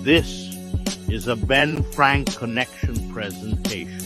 This is a Ben Frank Connection presentation.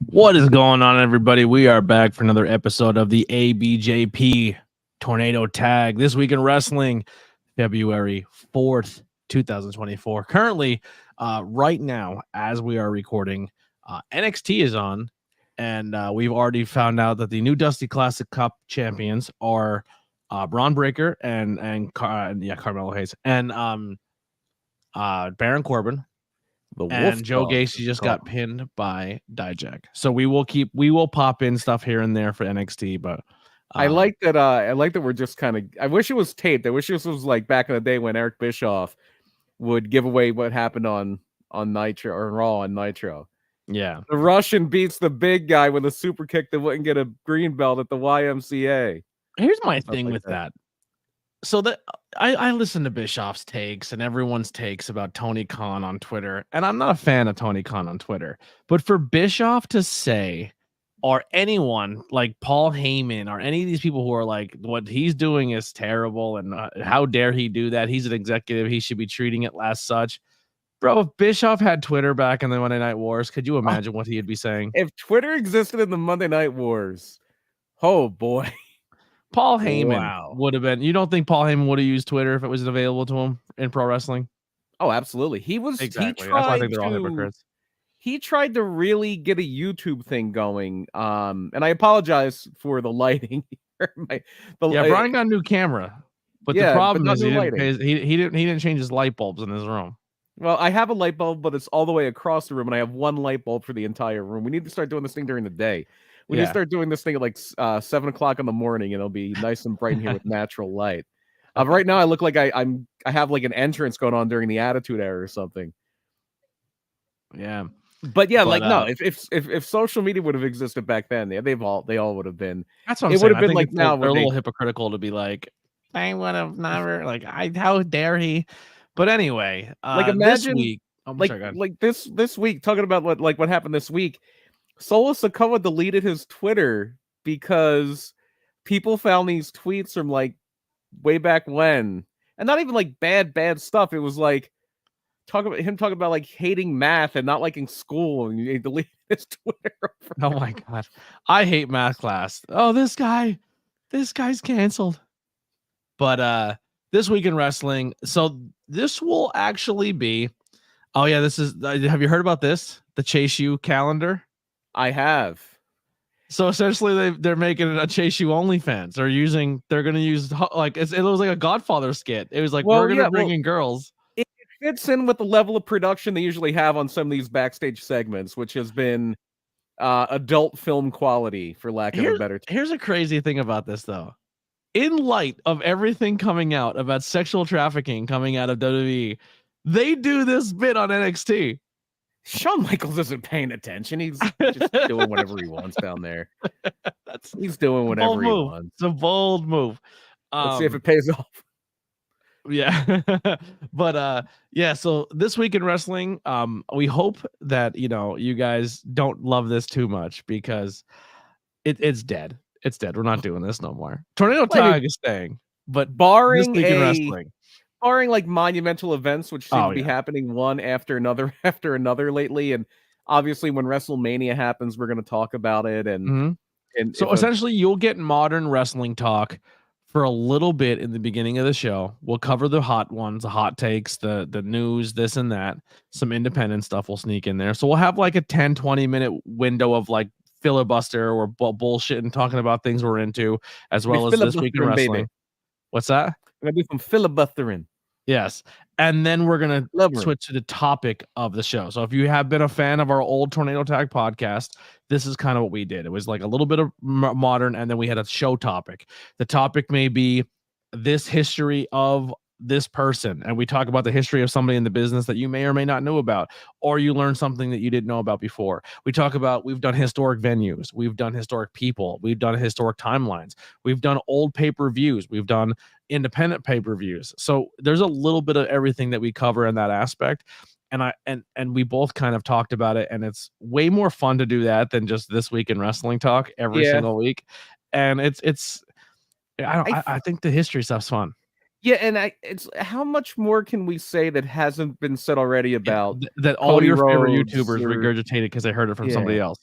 What is going on, everybody? We are back for another episode of the ABJP Tornado Tag. This week in wrestling, February 4th, 2024. Currently, right now, as we are recording, NXT is on, and we've already found out that the new Dusty Classic Cup champions are Braun Breaker and Carmelo Hayes and Baron Corbin. And Joe Gacy just got pinned by Dijak. So we will pop in stuff here and there for NXT, but I like that we're just kind of, I wish it was taped. I wish this was like back in the day when Eric Bischoff would give away what happened on Nitro or Raw on Nitro. Yeah. The Russian beats the big guy with a super kick that wouldn't get a green belt at the YMCA. Here's my thing with that. So that I listen to Bischoff's takes and everyone's takes about Tony Khan on Twitter, and I'm not a fan of Tony Khan on Twitter, but for Bischoff to say, or anyone like Paul Heyman or any of these people who are like, what he's doing is terrible and how dare he do that? He's an executive. He should be treating it as such. Bro, if Bischoff had Twitter back in the Monday Night Wars, could you imagine what he'd be saying? If Twitter existed in the Monday Night Wars, oh boy. Paul Heyman would have been. You don't think Paul Heyman would have used Twitter if it was available to him in pro wrestling? Oh, absolutely. He was exactly. That's why I think they're all hypocrites. He tried to really get a YouTube thing going. And I apologize for the lighting here. Brian got a new camera, but the problem is he didn't change his light bulbs in his room. Well, I have a light bulb, but it's all the way across the room, and I have one light bulb for the entire room. We need to start doing this thing during the day. We need to start doing this thing at like 7 o'clock in the morning, and it'll be nice and bright in here with natural light. Right now, I look like I have like an entrance going on during the Attitude Era or something. Yeah, but no. If social media would have existed back then, they all would have been. That's what I'm saying. Would have been like now they're a little hypocritical to be like, I would have never how dare he? But anyway, like imagine this week talking about what happened this week. Solo Sikoa deleted his Twitter because people found these tweets from like way back when, and not even like bad stuff. It was like talking about like hating math and not liking school, and he deleted his Twitter. Oh my god, I hate math class. Oh, this guy's canceled. But this week in wrestling, so this will actually be. Oh yeah, this is. Have you heard about this? The Chase U calendar. I have. So essentially, they're making it a Chase U OnlyFans. They're gonna use like it was like a Godfather skit. It was like we're gonna bring in girls. It fits in with the level of production they usually have on some of these backstage segments, which has been adult film quality, for lack of a better term. Here's a crazy thing about this, though. In light of everything coming out about sexual trafficking coming out of WWE, they do this bit on NXT. Shawn Michaels isn't paying attention. He's just doing whatever he wants down there. He's doing whatever he wants. It's a bold move. Let's see if it pays off. Yeah. But so this week in wrestling, we hope that you guys don't love this too much because it's dead. It's dead. We're not doing this no more. Tornado Tag is staying, but barring this week in wrestling. Barring like monumental events, which seem to be happening one after another lately, and obviously when WrestleMania happens, we're going to talk about it. And so essentially, you'll get modern wrestling talk for a little bit in the beginning of the show. We'll cover the hot ones, the hot takes, the news, this and that. Some independent stuff will sneak in there. So we'll have like a 10-20 minute window of like filibuster or bullshit and talking about things we're into, as well as this week in wrestling. Baby. What's that? We're gonna do some filibustering. Yes. And then we're going to switch to the topic of the show. So if you have been a fan of our old Tornado Tag podcast, this is kind of what we did. It was like a little bit of modern, and then we had a show topic. The topic may be this history of this person, and we talk about the history of somebody in the business that you may or may not know about, or you learn something that you didn't know about before. We talk about, we've done historic venues, we've done historic people, we've done historic timelines, we've done old pay-per-views, we've done independent pay-per-views. So there's a little bit of everything that we cover in that aspect. And we both kind of talked about it, and it's way more fun to do that than just This Week in Wrestling talk every single week. And I think the history stuff's fun. Yeah, and it's how much more can we say that hasn't been said already about that all Cody your favorite Rhodes YouTubers regurgitated because they heard it from somebody else,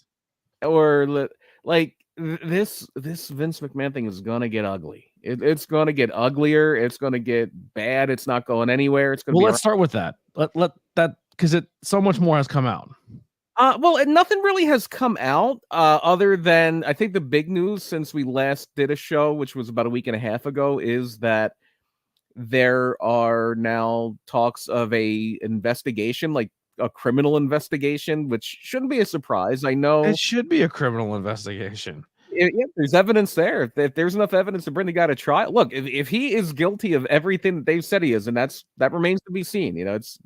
or like this Vince McMahon thing is gonna get ugly. It's gonna get uglier. It's gonna get bad. It's not going anywhere. It's gonna. Well, let's start with that. Let that, because so much more has come out. Well, nothing really has come out other than, I think the big news since we last did a show, which was about a week and a half ago, is that there are now talks of a investigation, like a criminal investigation, which shouldn't be a surprise. I know it should be a criminal investigation. There's evidence there. If there's enough evidence to bring the guy to trial, look, if he is guilty of everything that they've said he is, and that remains to be seen. It's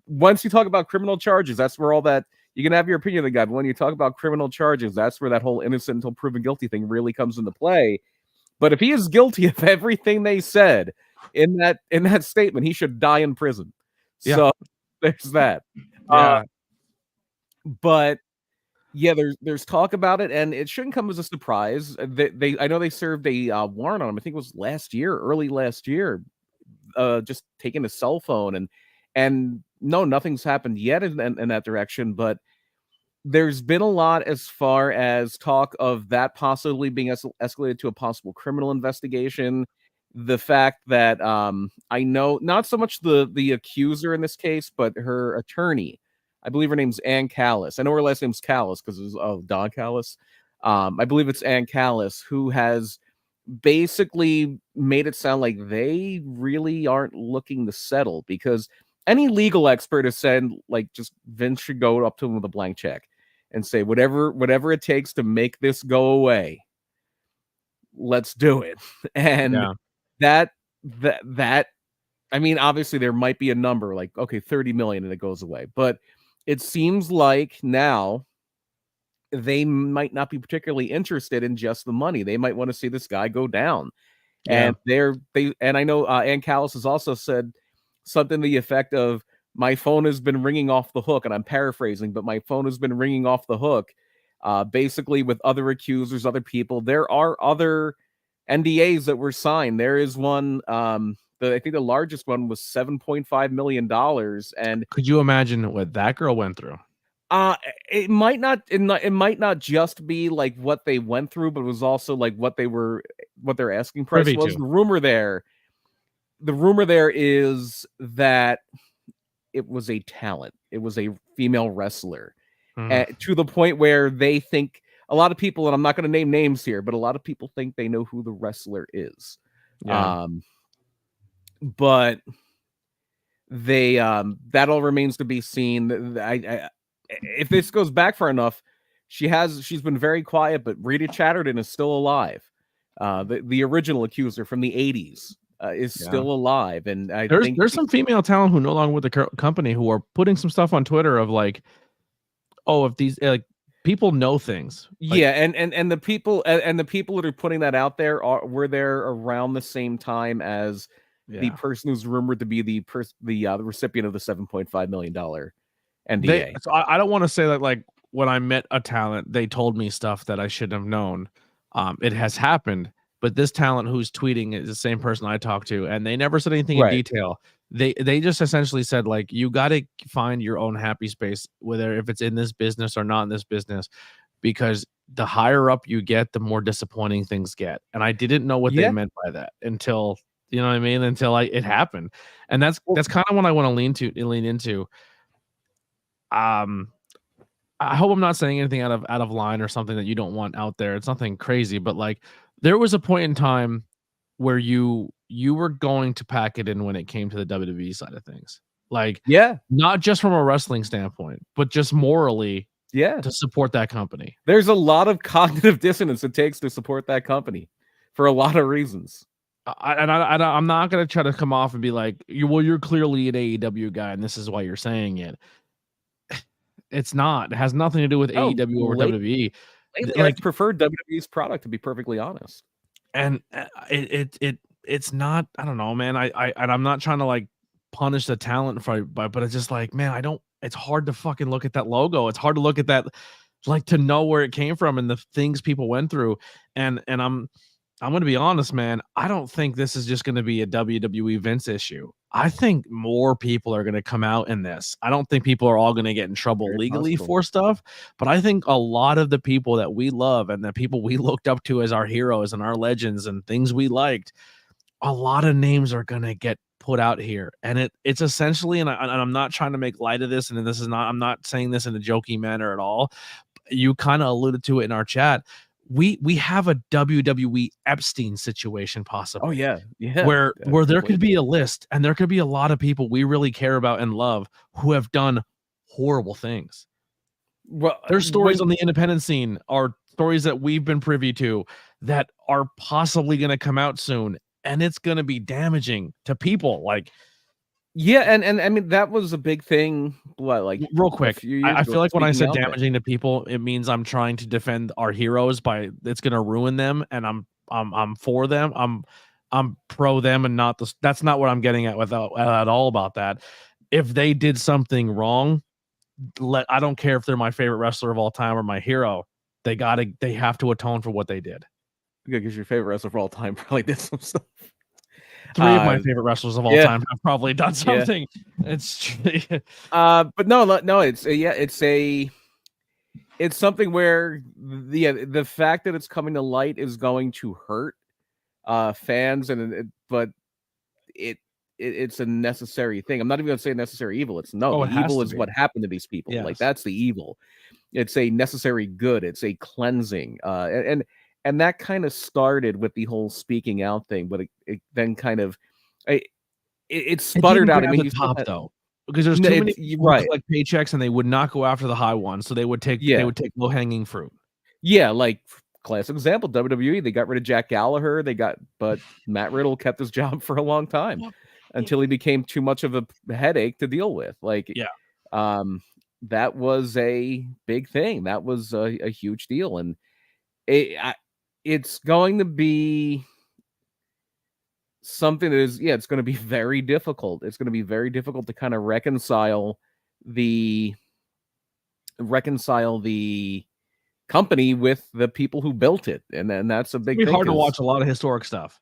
once you talk about criminal charges, that's where all that, you can have your opinion of the guy, but when you talk about criminal charges, that's where that whole innocent until proven guilty thing really comes into play. But if he is guilty of everything they said in that statement, he should die in prison. Yeah. So there's that. Yeah. But yeah, there's talk about it, and it shouldn't come as a surprise. I know they served a warrant on him. I think it was early last year, just taking a cell phone, and no, nothing's happened yet in that direction. But there's been a lot as far as talk of that possibly being escalated to a possible criminal investigation. The fact that I know not so much the accuser in this case, but her attorney. I believe her name's Ann Callis. I know her last name's Callis because it's Don Callis. I believe it's Ann Callis, who has basically made it sound like they really aren't looking to settle, because any legal expert has said, like, just Vince should go up to him with a blank check and say, whatever it takes to make this go away, let's do it. And that I mean, obviously there might be a number like, okay, 30 million and it goes away, but it seems like now they might not be particularly interested in just the money. They might want to see this guy go down. And and I know Ann Callis has also said something to the effect of, my phone has been ringing off the hook, and I'm paraphrasing, but my phone has been ringing off the hook, basically with other accusers, other people. There are other NDAs that were signed. There is one, I think the largest one was $7.5 million. And could you imagine what that girl went through? It might not just be like what they went through, but it was also like what their asking price was. The rumor there is that it was a talent. It was a female wrestler, to the point where they think, a lot of people, and I'm not going to name names here, but a lot of people think they know who the wrestler is. Yeah. But they that all remains to be seen. If this goes back far enough, she's been very quiet, but Rita Chatterton is still alive. The original accuser from the 80s is still alive, and there's some female talent who no longer with the company who are putting some stuff on Twitter of like, oh, if these like people know things. Like, and the people that are putting that out there were there around the same time as the person who's rumored to be the recipient of the $7.5 million NDA. So I don't want to say that, like, when I met a talent, they told me stuff that I shouldn't have known. It has happened, but this talent who's tweeting is the same person I talked to, and they never said anything in detail. They just essentially said, like, you got to find your own happy space, whether if it's in this business or not in this business, because the higher up you get, the more disappointing things get. And I didn't know what they meant by that until, you know what I mean? Until it happened. And that's kind of what I want to lean into. I hope I'm not saying anything out of line or something that you don't want out there. It's nothing crazy, but like, there was a point in time where you you were going to pack it in when it came to the WWE side of things. Like, yeah, not just from a wrestling standpoint, but just morally, yeah, to support that company. There's a lot of cognitive dissonance it takes to support that company for a lot of reasons. I'm not going to try to come off and be like, you're clearly an AEW guy, and this is why you're saying it. It's not. It has nothing to do with AEW over WWE. Lately, like, I've preferred WWE's product, to be perfectly honest. And it's not. I don't know, man. I'm not trying to like punish the talent but it's just like, man, it's hard to fucking look at that logo. It's hard to look at that, like, to know where it came from and the things people went through. And I'm going to be honest, man. I don't think this is just going to be a WWE Vince issue. I think more people are going to come out in this. I don't think people are all going to get in trouble legally for stuff, but I think a lot of the people that we love and the people we looked up to as our heroes and our legends and things we liked, a lot of names are going to get put out here. And it's essentially, and I'm not trying to make light of this, and this is not, I'm not saying this in a joking manner at all. You kind of alluded to it in our chat. We have a WWE Epstein situation possibly. Oh yeah, where there could be a list, and there could be a lot of people we really care about and love who have done horrible things. Well, there's stories on the independent scene, are stories that we've been privy to that are possibly going to come out soon, and it's going to be damaging to people. Like, yeah, and I mean, that was a big thing. What, like, real quick, I feel like when I said damaging to people, it means I'm trying to defend our heroes by it's going to ruin them, and I'm for them. I'm pro them, and not the. That's not what I'm getting at at all about that. If they did something wrong, I don't care if they're my favorite wrestler of all time or my hero. They have to atone for what they did. Because your favorite wrestler of all time probably did some stuff. 3 of my favorite wrestlers of all time have probably done something. Yeah. It's but no, it's something where the fact that it's coming to light is going to hurt fans, but it's a necessary thing. I'm not even going to say necessary evil. It's the evil is what happened to these people. Yes. Like, that's the evil. It's a necessary good. It's a cleansing. And that kind of started with the whole speaking out thing, but it then kind of it sputtered out. I mean, the top though, because there's too many people like paychecks, and they would not go after the high ones, so they would take low hanging fruit. Yeah, like classic example, WWE. They got rid of Jack Gallagher. But Matt Riddle kept his job for a long time until he became too much of a headache to deal with. Like, that was a big thing. That was a huge deal, and it's going to be something that is, it's going to be very difficult. It's going to be very difficult to kind of reconcile the company with the people who built it. And then that's a big thing. It's hard to watch a lot of historic stuff.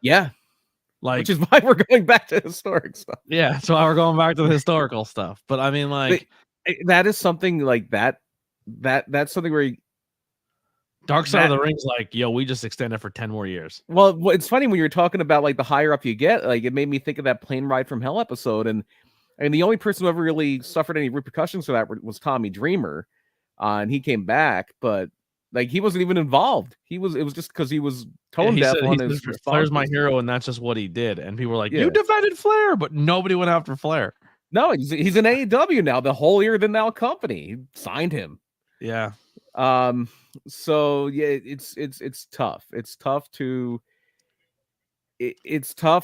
Yeah. Like, which is why we're going back to historic stuff. Yeah. So we're going back to the historical stuff. But I mean, like, that is something like that's something where Dark Side of the Ring's like, yo, we just extended for 10 more years. Well, it's funny when you're talking about like the higher up you get, like, it made me think of that Plane Ride from Hell episode. And the only person who ever really suffered any repercussions for that was Tommy Dreamer. And he came back, but like, he wasn't even involved. It was just because he was tone deaf on his response. Flair's my hero, and that's just what he did. And people were like, you defended Flair, but nobody went after Flair. No, he's an AEW now, the holier than thou company. He signed him. Yeah. So yeah, it's tough. It's tough,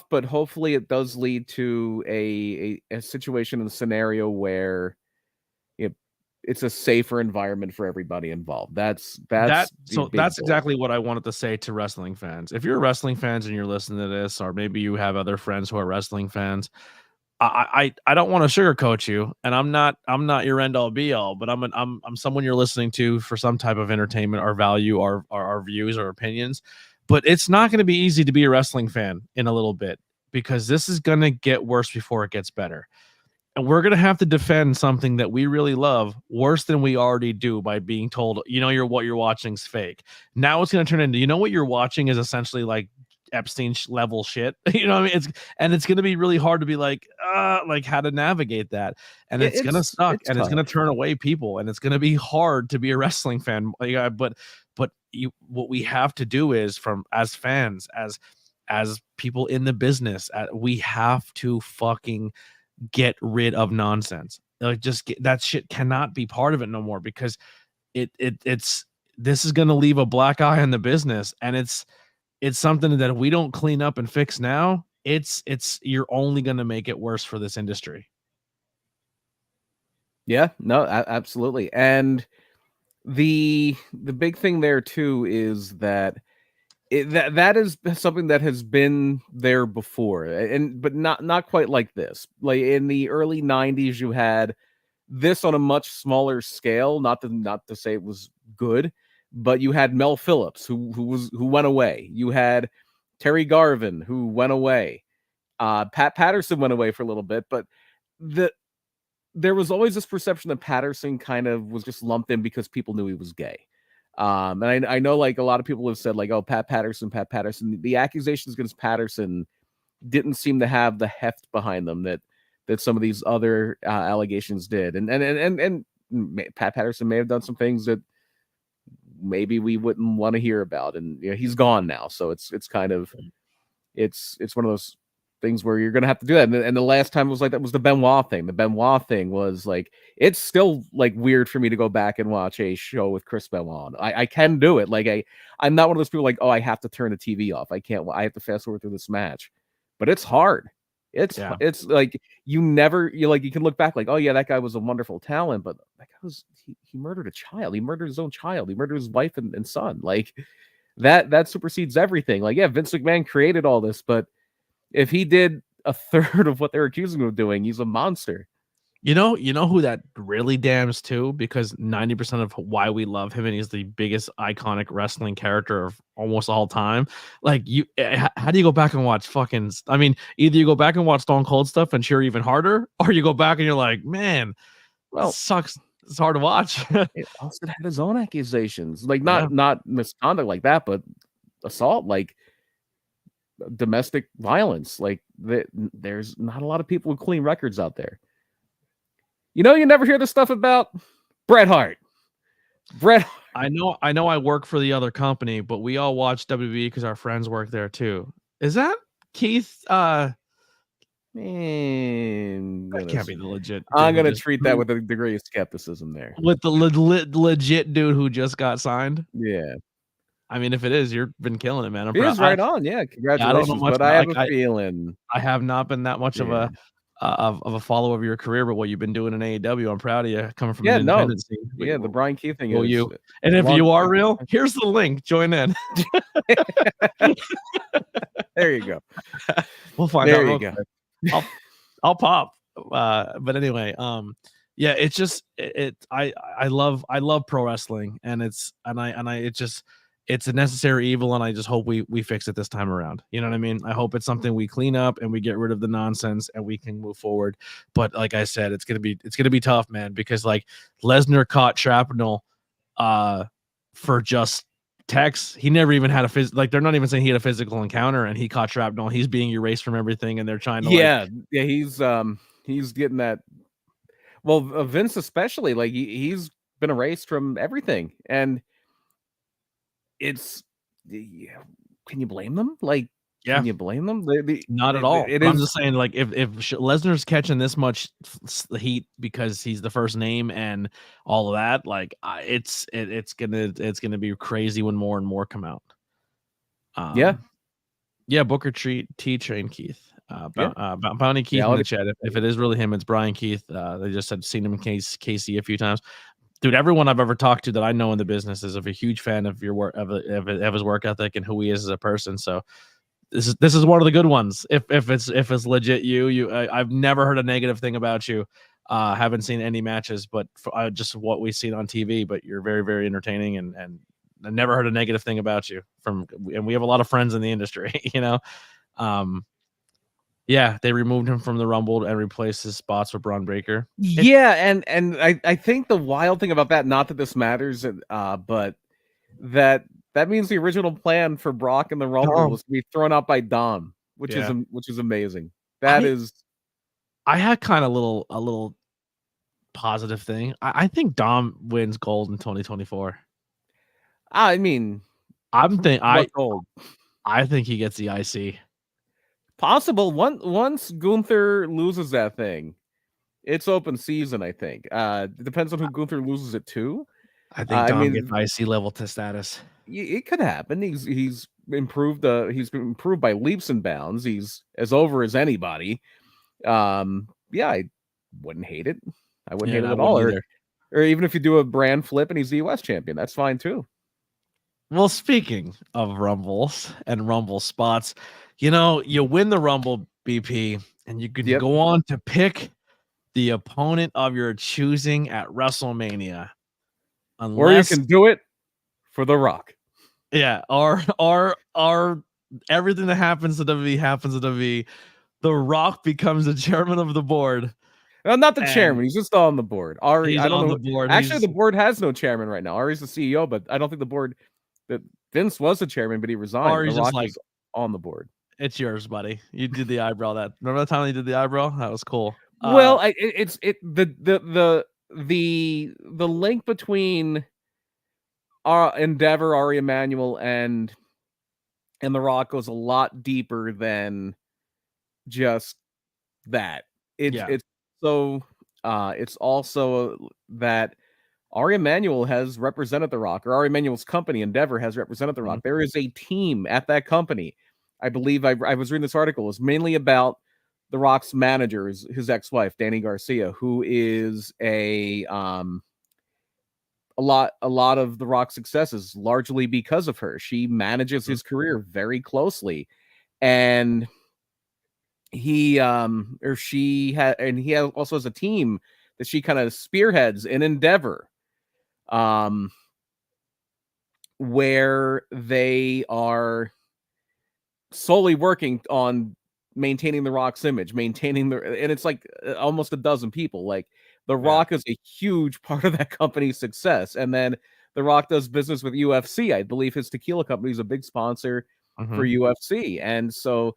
but hopefully it does lead to a situation and a scenario where it's a safer environment for everybody involved. That's exactly what I wanted to say to wrestling fans. If you're wrestling fans and you're listening to this, or maybe you have other friends who are wrestling fans, I don't want to sugarcoat you, and I'm not your end all be all, but I'm someone you're listening to for some type of entertainment or value or our views or opinions. But it's not going to be easy to be a wrestling fan in a little bit, because this is going to get worse before it gets better. And we're going to have to defend something that we really love worse than we already do by being told, what you're watching is fake. Now it's going to turn into, what you're watching is essentially like Epstein level shit. You know what I mean? It's going to be really hard to be like how to navigate that. And it's going to suck, and it's going to turn away people, and it's going to be hard to be a wrestling fan. But what we have to do is, as fans, as as people in the business, we have to fucking get rid of nonsense. Like, that shit cannot be part of it no more, because it's this is going to leave a black eye on the business, and it's something that if we don't clean up and fix now, you're only going to make it worse for this industry. Yeah, no, absolutely. And the big thing there too is that that is something that has been there before, but not quite like this. Like in the early 90s, you had this on a much smaller scale. Not to say it was good, but you had Mel Phillips who went away. You had Terry Garvin who went away. Pat Patterson went away for a little bit, but there was always this perception that Patterson kind of was just lumped in because people knew he was gay. And I know, like, a lot of people have said, like, oh, Pat Patterson. The accusations against Patterson didn't seem to have the heft behind them that some of these other allegations did. And Pat Patterson may have done some things that maybe we wouldn't want to hear about. And he's gone now, so it's kind of it's one of those things where you're gonna have to do that. And the last time it was like that was the Benoit thing. The Benoit thing was like, it's still like weird for me to go back and watch a show with Chris Benoit. I can do it. Like I'm not one of those people like, oh, I have to turn the TV off. I have to fast forward through this match. But it's hard. It's like you can look back like, oh yeah, that guy was a wonderful talent, but that guy he murdered a child. He murdered his own child. He murdered his wife and son. Like that supersedes everything. Like, yeah, Vince McMahon created all this, but if he did a third of what they're accusing him of doing, he's a monster. You know who that really damns too, because 90% of why we love him, and he's the biggest iconic wrestling character of almost all time. Like, how do you go back and watch fucking? I mean, either you go back and watch Stone Cold stuff and cheer even harder, or you go back and you're like, man, well, sucks. It's hard to watch. Austin had his own accusations, like not misconduct like that, but assault, like domestic violence. Like there's not a lot of people with clean records out there. You never hear the stuff about Bret Hart. I know I work for the other company, but we all watch WWE because our friends work there too. Is that Keith? Man, that can't be the legit. I'm gonna treat that with a degree of skepticism there. With the legit dude who just got signed. Yeah. I mean, if it is, you've been killing it, man. It is right on. Yeah, congratulations. I don't know much, but I have a feeling I have not been that much of a follower of your career, but what you've been doing in AEW, I'm proud of you. Coming from an independent scene. Yeah, the Brian Keith thing. And if you are real, here's the link. Join in. There you go. We'll find out. There you go. I'll pop. But anyway, yeah, it's just I love pro wrestling, and it's a necessary evil, and I just hope we fix it this time around. You know what I mean? I hope it's something we clean up and we get rid of the nonsense and we can move forward. But like I said, it's gonna be tough, man, because like Lesnar caught shrapnel for just text. He never even had like they're not even saying he had a physical encounter, and he caught shrapnel. He's being erased from everything, and they're trying to he's getting that. Well, Vince especially, like he's been erased from everything, and it's can you blame them? Like, yeah, can you blame them? Not at all. I'm just saying, like, if Lesnar's catching this much heat because he's the first name and all of that, like, it's gonna be crazy when more and more come out. Yeah, Booker T Train Keith. Bounty Keith in the chat. If it is really him, it's Brian Keith. They just said seen him in KC a few times. Dude, everyone I've ever talked to that I know in the business is a huge fan of your work, of his work ethic and who he is as a person. So this is one of the good ones. If it's legit, I've never heard a negative thing about you. Haven't seen any matches, but just what we've seen on TV. But you're very, very entertaining, and I never heard a negative thing about you and we have a lot of friends in the industry. Yeah, they removed him from the Rumble and replaced his spots with Braun Breaker. Yeah, and I think the wild thing about that, not that this matters, but that means the original plan for Brock in the Rumble was to be thrown out by Dom, which is amazing. I had kind of a little positive thing. I think Dom wins gold in 2024. I mean, I gold. I think he gets the IC. Possible. Once Gunther loses that thing, it's open season, I think. It depends on who Gunther loses it to. I think Dom gets IC level to status. It could happen. He's improved. He's been improved by leaps and bounds. He's as over as anybody. Yeah, I wouldn't hate it. I wouldn't hate it at all. Or even if you do a brand flip and he's the US champion, that's fine too. Well, speaking of Rumbles and Rumble spots, you win the Rumble, BP, and you can go on to pick the opponent of your choosing at WrestleMania. Or you can do it for The Rock. Yeah, or everything that happens to WWE happens to WWE. The Rock becomes the chairman of the board. Not the chairman. He's just on the board. Ari, he's on the board. Actually, the board has no chairman right now. Ari's the CEO, but I don't think the board. That Vince was the chairman, but he resigned. Ari's the Rock just like is on the board. It's yours, buddy. You did the eyebrow. Remember that time you did the eyebrow? That was cool. Well, the link between Endeavor, Ari Emanuel, and The Rock goes a lot deeper than just that. It's also that Ari Emanuel has represented The Rock, or Ari Emanuel's company Endeavor has represented The Rock. There is a team at that company. I believe I was reading this article. It's mainly about The Rock's manager, his ex-wife, Danny Garcia, who is a lot of The Rock's successes largely because of her. She manages his career very closely, and he also has a team that she kind of spearheads in Endeavor, where they are solely working on maintaining The Rock's image, and it's like almost a dozen people. Like The Rock is a huge part of that company's success, and then The Rock does business with UFC. I believe his tequila company is a big sponsor for UFC, and so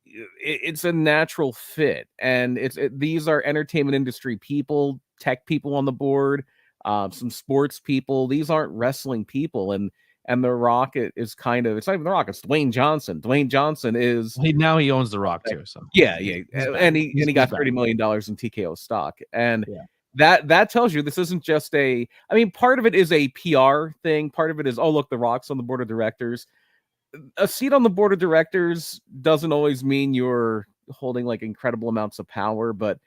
it's a natural fit. And these are entertainment industry people, tech people on the board, some sports people. These aren't wrestling people, and The Rock is kind of, it's not even The Rock, it's Dwayne Johnson. Dwayne Johnson is now he owns The Rock too. So yeah, and he got $30 million in TKO stock, and that tells you this isn't just I mean, part of it is a PR thing. Part of it is, oh look, The Rock's on the board of directors. A seat on the board of directors doesn't always mean you're holding like incredible amounts of power, but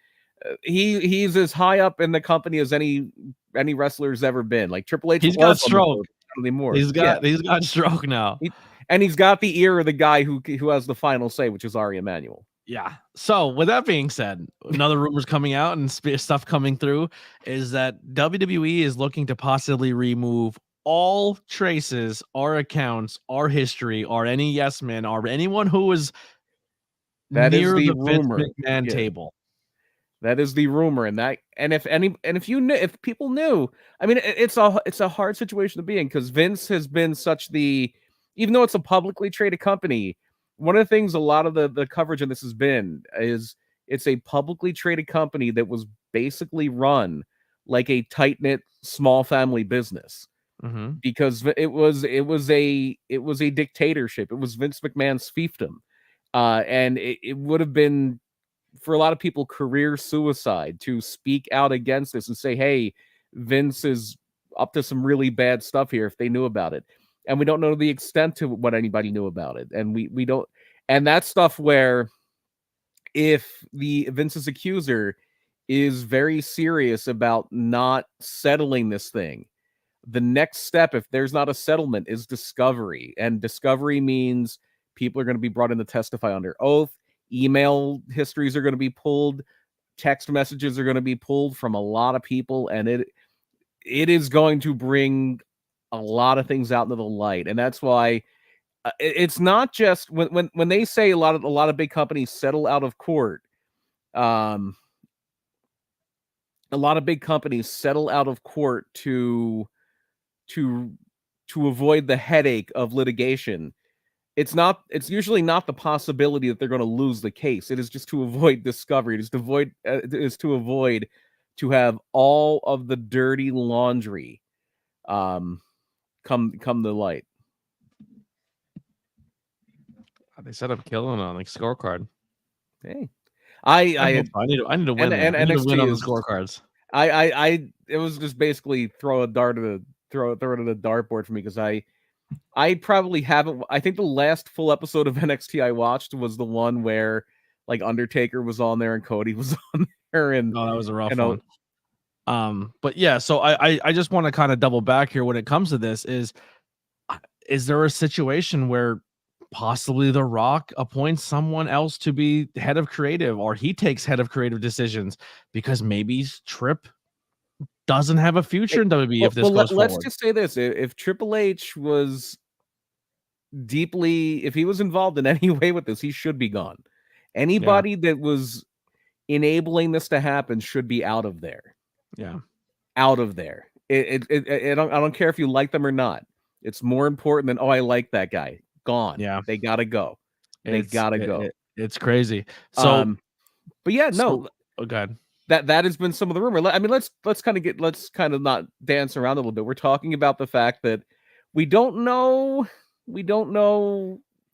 he's as high up in the company as any wrestler's ever been. Like Triple H, he's got stroke anymore. He's got stroke now, and he's got the ear of the guy who has the final say, which is Ari Emanuel. Yeah. So with that being said, another rumors coming out and stuff coming through is that WWE is looking to possibly remove all traces, our accounts, our history, or any yes man, or anyone who was near the rumor. Vince McMahon table. That is the rumor, and if people knew, I mean, it's a hard situation to be in, because Vince has been even though it's a publicly traded company, one of the things a lot of the coverage on this has been is it's a publicly traded company that was basically run like a tight-knit small family business. Because it was a dictatorship. It was Vince McMahon's fiefdom, and it would have been, for a lot of people, career suicide to speak out against this and say, hey, Vince is up to some really bad stuff here, if they knew about it. And we don't know the extent to what anybody knew about it. And we don't, and that's stuff where if the Vince's accuser is very serious about not settling this thing, the next step, if there's not a settlement, is discovery. And discovery means people are going to be brought in to testify under oath. Email histories are going to be pulled. Text messages are going to be pulled from a lot of people. And it is going to bring a lot of things out into the light. And that's why it's not just when they say a lot of big companies settle out of court. A lot of big companies settle out of court to avoid the headache of litigation. It's usually not the possibility that they're going to lose the case. It is just to avoid discovery. It is to avoid to have all of the dirty laundry come to light. They said I'm killing on like scorecard. Hey, I need to win. And I need to win on the is, scorecards. It was just basically throw it to the dartboard for me because I probably haven't. I think the last full episode of NXT I watched was the one where like Undertaker was on there and Cody was on there, and that was a rough one. But yeah, so I just want to kind of double back here when it comes to this. Is there a situation where possibly The Rock appoints someone else to be head of creative, or he takes head of creative decisions because maybe Tripp doesn't have a future in WWE if this goes forward? Let's just say this: if Triple H was if he was involved in any way with this, he should be gone. Anybody that was enabling this to happen should be out of there. Yeah, out of there. I don't care if you like them or not. It's more important than I like that guy. Gone. Yeah, they gotta go. It's crazy. So, but yeah, no. Oh God. That has been some of the rumor. I mean, let's kind of not dance around a little bit. We're talking about the fact that we don't know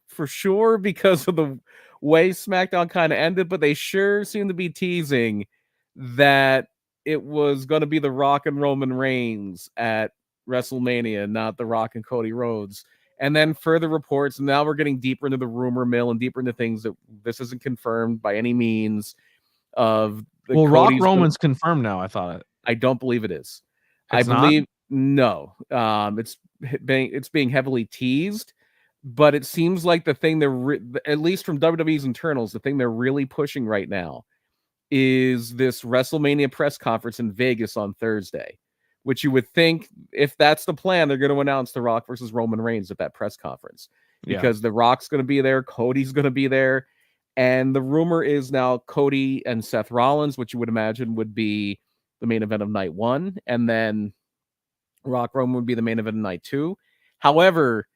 for sure because of the way SmackDown kind of ended, but they sure seem to be teasing that it was going to be The Rock and Roman Reigns at WrestleMania, not The Rock and Cody Rhodes. And then further reports, and now we're getting deeper into the rumor mill and deeper into things that this isn't confirmed by any means of. Rock Roman's confirmed now. I thought it. I don't believe it is. I believe no. It's being heavily teased, but it seems like the thing they're at least from WWE's internals, the thing they're really pushing right now is this WrestleMania press conference in Vegas on Thursday, which you would think if that's the plan, they're going to announce The Rock versus Roman Reigns at that press conference because The Rock's going to be there, Cody's going to be there. And the rumor is now Cody and Seth Rollins, which you would imagine would be the main event of night 1. And then Rock Roman would be the main event of night 2. However,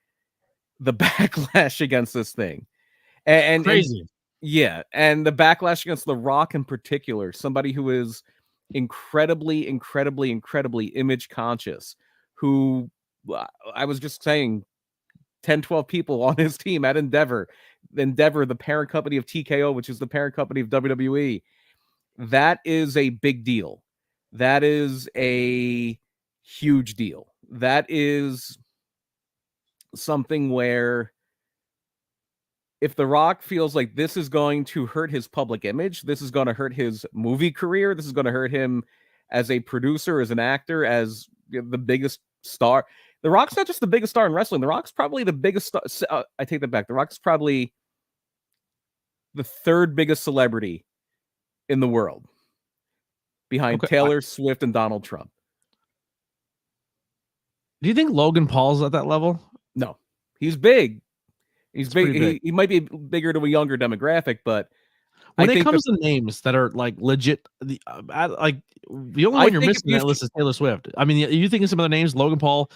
the backlash against this thing. And crazy. And the backlash against The Rock in particular, somebody who is incredibly image conscious, who I was just saying 10, 12 people on his team at Endeavor, the parent company of TKO, which is the parent company of WWE. That is a big deal. That is a huge deal. That is something where if The Rock feels like this is going to hurt his public image, this is going to hurt his movie career, this is going to hurt him as a producer, as an actor, as the biggest star. The Rock's not just the biggest star in wrestling. The Rock's probably the biggest star. I take that back. The Rock's probably the third biggest celebrity in the world behind Taylor Swift and Donald Trump. Do you think Logan Paul's at that level? No. He's big. He's big. He might be bigger to a younger demographic, but when it comes to names that are like legit, the only one you're missing on that list is Taylor Swift. I mean, you think of some of the names, Logan Paul,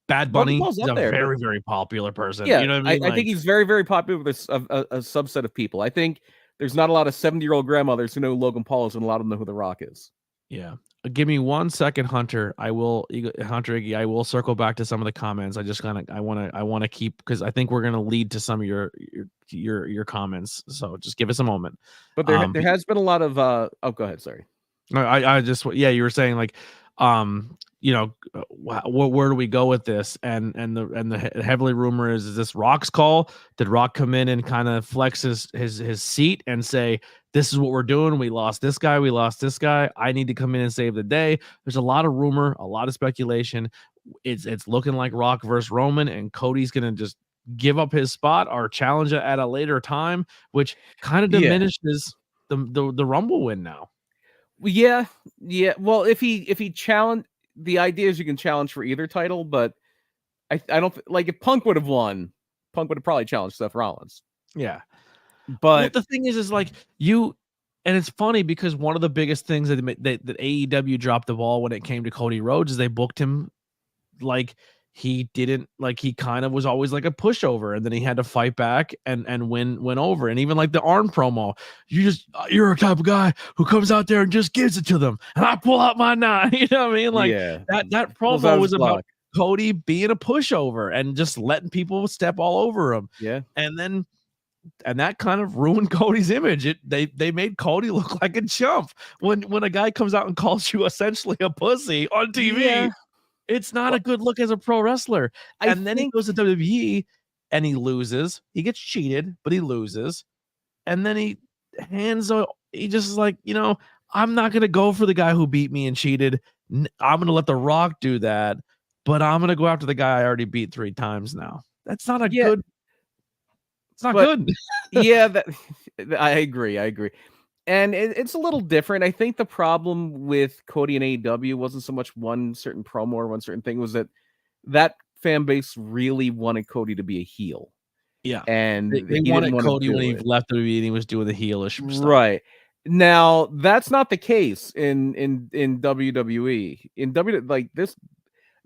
Bad Bunny. He's a very, very popular person. Yeah, you know what I mean? I think he's very, very popular with a subset of people. I think there's not a lot of 70-year-old grandmothers who know who Logan Paul is, and a lot of them know who The Rock is. Yeah. Give me 1 second, Hunter. I will circle back to some of the comments. I want to keep, because I think we're gonna lead to some of your comments. So just give us a moment. But there has been a lot of go ahead. Sorry. No, I just you were saying like where do we go with this? And the heavily rumor is this Rock's call? Did Rock come in and kind of flex his seat and say, this is what we're doing? We lost this guy. I need to come in and save the day. There's a lot of rumor, a lot of speculation. It's looking like Rock versus Roman, and Cody's gonna just give up his spot or challenge it at a later time, which kind of diminishes the Rumble win now. Yeah. Well, if he challenged, the idea is you can challenge for either title, but I don't like if Punk would have won, Punk would have probably challenged Seth Rollins. Yeah. But the thing is like and it's funny because one of the biggest things that AEW dropped the ball when it came to Cody Rhodes is they booked him like he kind of was always like a pushover, and then he had to fight back and win over. And even like the Arn promo, you're a type of guy who comes out there and just gives it to them, and I pull out my 9. You know what I mean? Like that promo was about Cody being a pushover and just letting people step all over him. Yeah. And then that kind of ruined Cody's image. They made Cody look like a chump when a guy comes out and calls you essentially a pussy on TV. Yeah. It's not a good look as a pro wrestler. And then he goes to WWE and he loses. He gets cheated, but he loses. And then he just is like, I'm not going to go for the guy who beat me and cheated. I'm going to let The Rock do that, but I'm going to go after the guy I already beat 3 times now. That's not good. It's not good. Yeah, I agree. And it's a little different. I think the problem with Cody and AEW wasn't so much one certain promo or one certain thing. It was that fan base really wanted Cody to be a heel. Yeah. And they wanted Cody when he left the WWE and he was doing the heelish stuff. Right. Now, that's not the case in WWE. In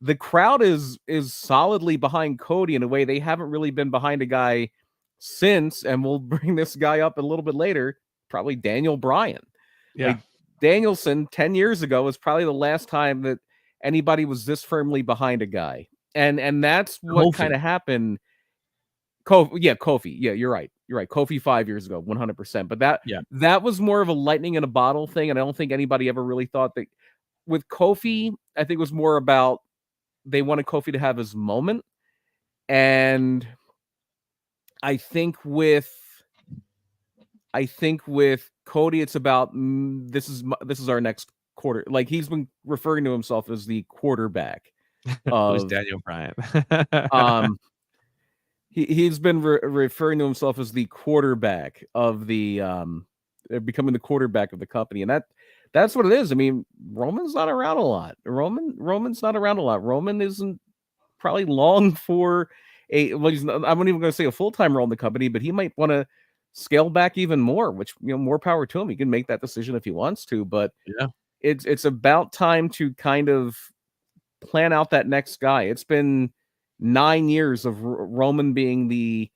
the crowd is solidly behind Cody in a way they haven't really been behind a guy since, and we'll bring this guy up a little bit later, probably Daniel Bryan. Yeah. Like Danielson 10 years ago was probably the last time that anybody was this firmly behind a guy. And that's what kind of happened. Kofi. Yeah, you're right. Kofi 5 years ago, 100%. But that was more of a lightning in a bottle thing, and I don't think anybody ever really thought that. With Kofi, I think it was more about they wanted Kofi to have his moment, and I think with Cody, it's about this is our next quarter. Like, he's been referring to himself as the quarterback of Daniel Bryan. He's been referring to himself as the quarterback of the becoming the quarterback of the company, and that's what it is. I mean, Roman's not around a lot. Roman's not around a lot. Roman isn't probably long for I'm not even going to say a full-time role in the company, but he might want to scale back even more, which, more power to him. He can make that decision if he wants to, but it's about time to kind of plan out that next guy. It's been 9 years of Roman being the,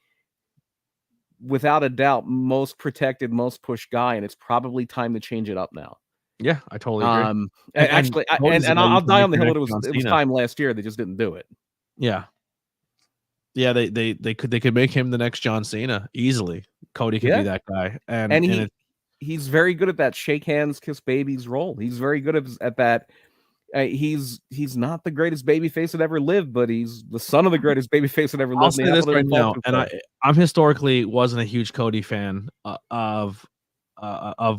without a doubt, most protected, most pushed guy, and it's probably time to change it up now. Yeah, I totally agree. I'll die on the hill. It was time last year. They just didn't do it. Yeah. Yeah, they could make him the next John Cena easily. Cody could be that guy, and he's very good at that shake hands, kiss babies role. He's very good at that. He's not the greatest babyface that ever lived, but he's the son of the greatest babyface that ever lived. I'll say this right now, and I'm historically wasn't a huge Cody fan of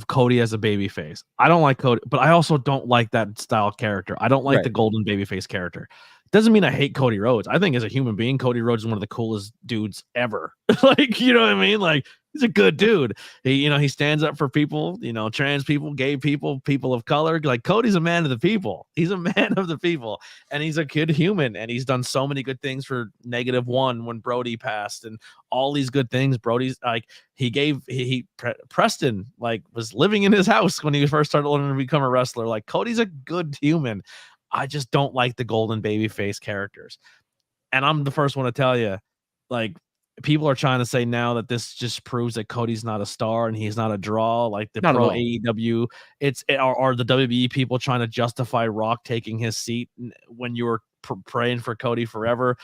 Cody as a babyface. I don't like Cody, but I also don't like that style character. I don't like the golden babyface character. Doesn't mean I hate Cody Rhodes. I think as a human being, Cody Rhodes is one of the coolest dudes ever. Like, you know what I mean? Like, he's a good dude. He stands up for people, trans people, gay people, people of color. Like, Cody's a man of the people. He's a man of the people, and he's a good human. And he's done so many good things for -1 when Brody passed, and all these good things. Brody's like, Preston was living in his house when he first started learning to become a wrestler. Like, Cody's a good human. I just don't like the golden babyface characters. And I'm the first one to tell you, like, people are trying to say now that this just proves that Cody's not a star and he's not a draw, like the pro AEW. Are the WWE people trying to justify Rock taking his seat when you were praying for Cody forever,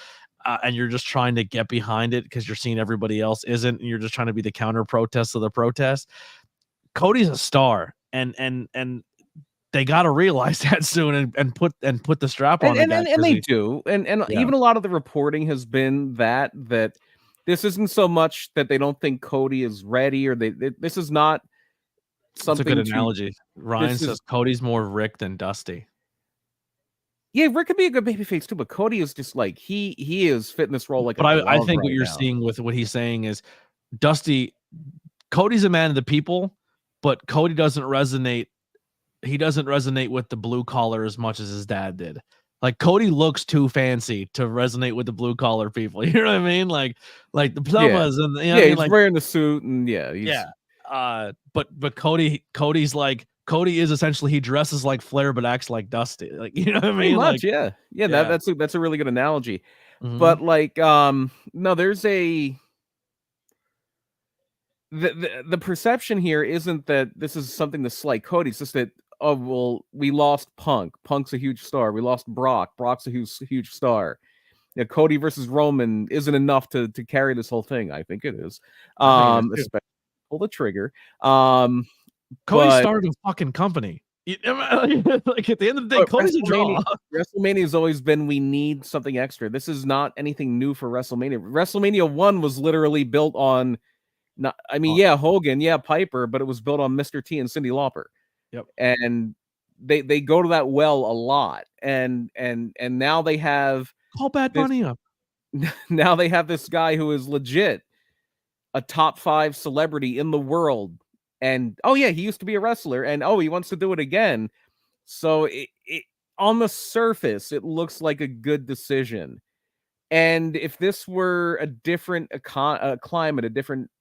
and you're just trying to get behind it because you're seeing everybody else isn't, and you're just trying to be the counter protest of the protest? Cody's a star, and they got to realize that soon and put the strap on. And they do. And even a lot of the reporting has been that this isn't so much that they don't think Cody is ready, or this is not something. That's a good analogy. Ryan says Cody's more Rick than Dusty. Yeah, Rick could be a good babyface too, but Cody is just like he is fitting this role like. But I think what you're seeing with what he's saying is Cody's a man of the people, but Cody doesn't resonate. He doesn't resonate with the blue collar as much as his dad did. Like, Cody looks too fancy to resonate with the blue collar people. You know what I mean? Like the plumbers and he's wearing the suit and But Cody's like, Cody is essentially, he dresses like Flair but acts like Dusty. Like, you know what I mean? Much, that's a really good analogy. Mm-hmm. But no, there's the perception here isn't that this is something to slight Cody. It's just that, we lost Punk. Punk's a huge star. We lost Brock. Brock's a huge star. Cody versus Roman isn't enough to carry this whole thing. I think it is. Especially pull the trigger. Cody started a fucking company. Like at the end of the day, Cody's a draw. WrestleMania has always been, we need something extra. This is not anything new for WrestleMania. WrestleMania 1 was literally built on, Hogan, Piper, but it was built on Mr. T and Cyndi Lauper. Yep. And they go to that well a lot. And now they have call Bad Bunny up. Now they have this guy who is legit a top 5 celebrity in the world. And he used to be a wrestler, and he wants to do it again. So it on the surface, it looks like a good decision. And if this were a different climate, a different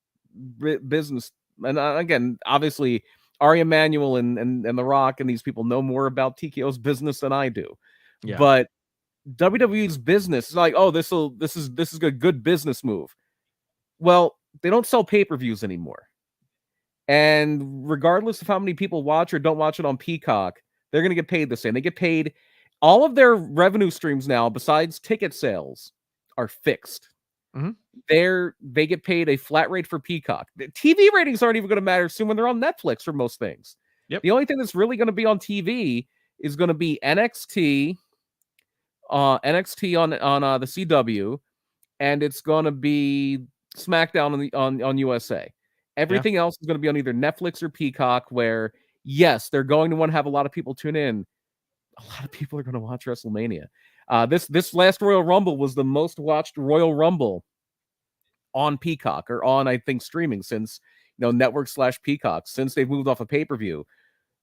business, and again, obviously, Ari Emanuel and The Rock and these people know more about TKO's business than I do. Yeah. But WWE's business is like, this is a good business move. Well, they don't sell pay-per-views anymore. And regardless of how many people watch or don't watch it on Peacock, they're going to get paid the same. They get paid. All of their revenue streams now, besides ticket sales, are fixed. Mm-hmm. They get paid a flat rate for Peacock. The TV ratings aren't even going to matter soon when they're on Netflix for most things. Yep. The only thing that's really going to be on TV is going to be NXT on the CW, and it's going to be SmackDown on USA. Everything else is going to be on either Netflix or Peacock, where, yes, they're going to want to have a lot of people tune in. A lot of people are going to watch WrestleMania. This last Royal Rumble was the most watched Royal Rumble on Peacock, or on, I think, streaming since, network/Peacock, since they've moved off of pay-per-view,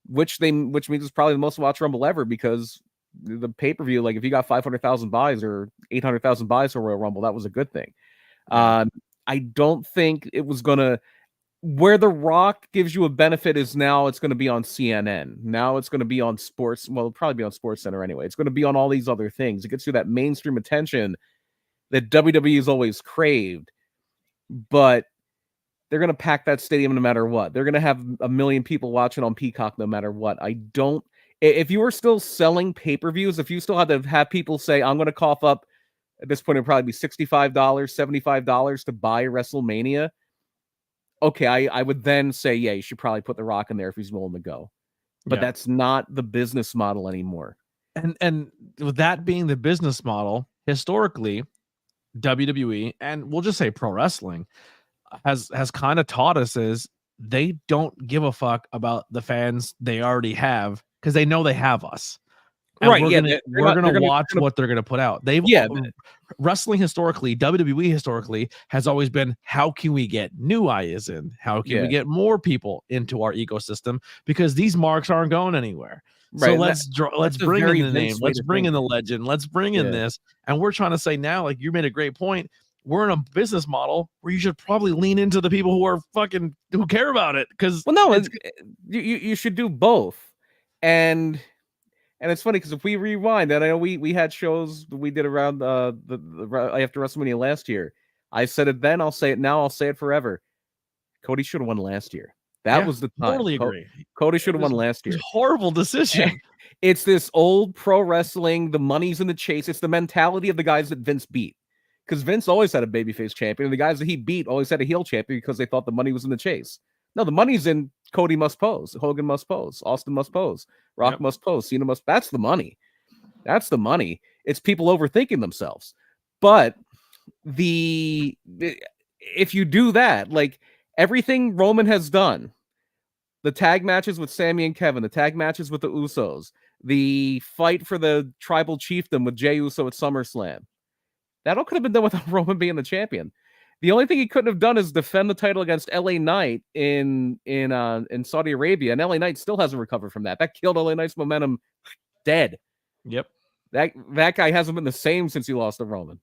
which means it's probably the most watched Rumble ever, because the pay-per-view, like if you got 500,000 buys or 800,000 buys for Royal Rumble, that was a good thing. I don't think it was going to... Where The Rock gives you a benefit is now it's going to be on CNN. Now it's going to be on sports. Well, it'll probably be on SportsCenter anyway. It's going to be on all these other things. It gets you that mainstream attention that WWE has always craved. But they're going to pack that stadium no matter what. They're going to have 1 million people watching on Peacock no matter what. If you were still selling pay-per-views, if you still had to have people say, I'm going to cough up, at this point, it'd probably be $65, $75 to buy WrestleMania. Okay, I would then say, you should probably put The Rock in there if he's willing to go. But that's not the business model anymore. And with that being the business model, historically, WWE, and we'll just say pro wrestling, has kind of taught us is they don't give a fuck about the fans they already have, because they know they have us. And we're gonna watch what they're gonna put out. Wrestling historically, WWE historically has always been, how can we get new eyes in? How can we get more people into our ecosystem? Because these marks aren't going anywhere. Right. So let's bring in the name, let's bring in the legend, let's bring in this. And we're trying to say now, like you made a great point, we're in a business model where you should probably lean into the people who care about it. Because you should do both. And it's funny because if we rewind, and I know we had shows that we did around the after WrestleMania last year. I said it then, I'll say it now, I'll say it forever. Cody should have won last year. That was the time. Totally agree. Cody should have won last year. Horrible decision. It's this old pro wrestling, the money's in the chase. It's the mentality of the guys that Vince beat. Because Vince always had a babyface champion, and the guys that he beat always had a heel champion because they thought the money was in the chase. No, the money's in Cody must pose, Hogan must pose, Austin must pose, Rock must pose, Cena must. That's the money. That's the money. It's people overthinking themselves. But if you do that, like everything Roman has done, the tag matches with Sami and Kevin, the tag matches with the Usos, the fight for the tribal chiefdom with Jey Uso at SummerSlam, that all could have been done without Roman being the champion. The only thing he couldn't have done is defend the title against LA Knight in Saudi Arabia, and LA Knight still hasn't recovered from that. That killed LA Knight's momentum dead. Yep. That guy hasn't been the same since he lost to Roman.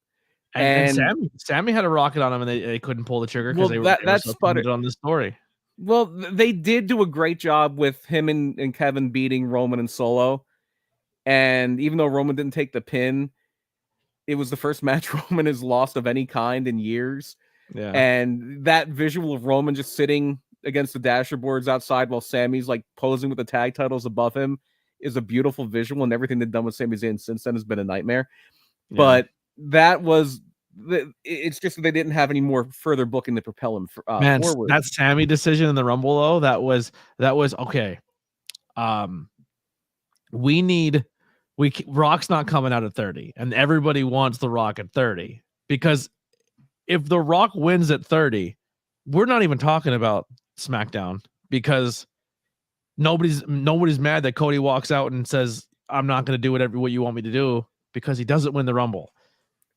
And Sami had a rocket on him, and they couldn't pull the trigger because they were so committed on this story. Well, they did do a great job with him and Kevin beating Roman and Solo. And even though Roman didn't take the pin, it was the first match Roman has lost of any kind in years. Yeah. And that visual of Roman just sitting against the dasher boards outside while Sami's like posing with the tag titles above him is a beautiful visual, and everything they've done with Sami Zayn since then has been a nightmare. Yeah. But that was it's just that they didn't have any more further booking to propel him Man, forward. that Sammy decision in the Rumble though, that was okay. Rock's not coming out at 30, and everybody wants The Rock at 30, because if The Rock wins at 30, we're not even talking about SmackDown, because nobody's mad that Cody walks out and says, I'm not going to do what you want me to do, because he doesn't win the Rumble.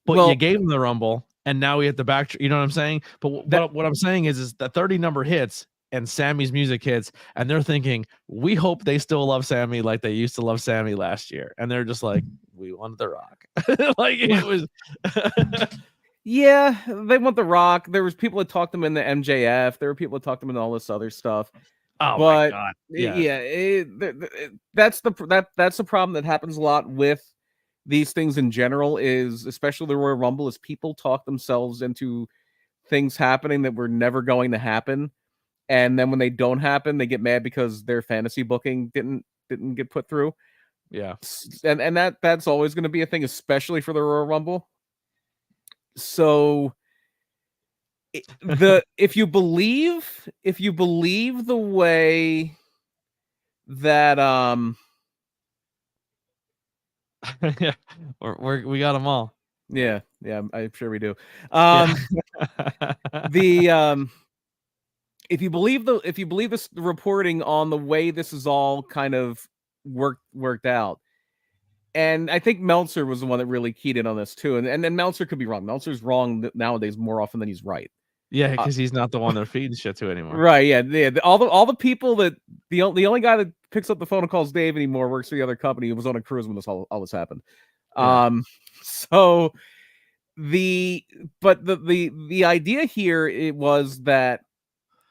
But you gave him the Rumble, and now we have to back. You know what I'm saying? But what I'm saying is the 30 number hits, and Sammy's music hits, and they're thinking, we hope they still love Sammy like they used to love Sammy last year. And they're just like, we want The Rock. Like, it was. Yeah, they want The Rock. There was people that talked them in the MJF. There were people that talked them in all this other stuff. Oh, but, my God. Yeah, that's the problem that happens a lot with these things in general, is especially the Royal Rumble, is people talk themselves into things happening that were never going to happen, and then when they don't happen, they get mad because their fantasy booking didn't get put through. Yeah, and that's always going to be a thing, especially for the Royal Rumble. So if you believe the way that yeah, we got them all. Yeah, I'm sure we do. If you believe this reporting on the way this is all kind of worked out, and I think Meltzer was the one that really keyed in on this too, and then Meltzer could be wrong. Meltzer's wrong nowadays more often than he's right. Yeah, because he's not the one they're feeding shit to anymore. Right? Yeah. All the people that the only guy that picks up the phone and calls Dave anymore works for the other company. He was on a cruise when all this happened. Yeah. So the idea here, it was that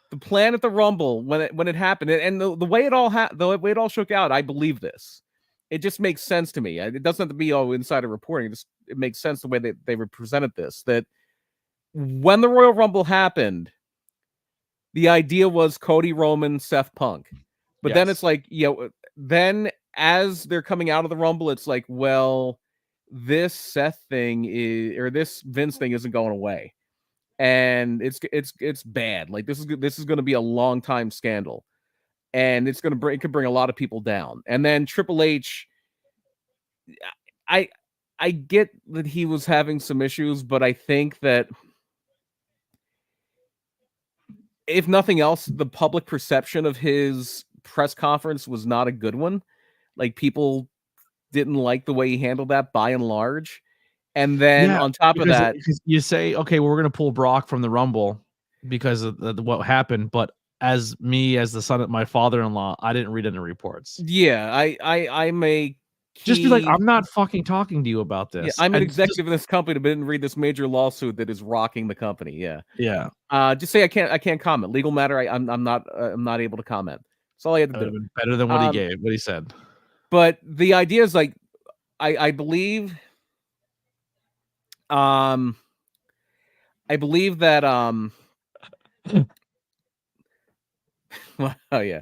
the plan at the Rumble when it happened, and the way it all shook out, I believe this. It just makes sense to me. It doesn't have to be all insider reporting. It makes sense the way that they represented this. That when the Royal Rumble happened, the idea was Cody, Roman, Seth, Punk. But then it's like, then as they're coming out of the Rumble, it's like, well, this Seth thing this Vince thing isn't going away, and it's bad. Like, this is going to be a long time scandal, and it could bring a lot of people down. And then Triple H, I get that he was having some issues, but I think that if nothing else, the public perception of his press conference was not a good one. Like, people didn't like the way he handled that by and large. And then on top of that, you say, okay, well, we're going to pull Brock from the Rumble because of what happened. But as the son of my father-in-law, I didn't read any reports. Yeah, I may just be like, I'm not fucking talking to you about this. Yeah, I'm an executive in this company, but didn't read this major lawsuit that is rocking the company. Yeah. Just say I can't comment. Legal matter. I'm not able to comment. That's all I had to do. Better than what he said. But the idea is, like, I believe that well, oh yeah.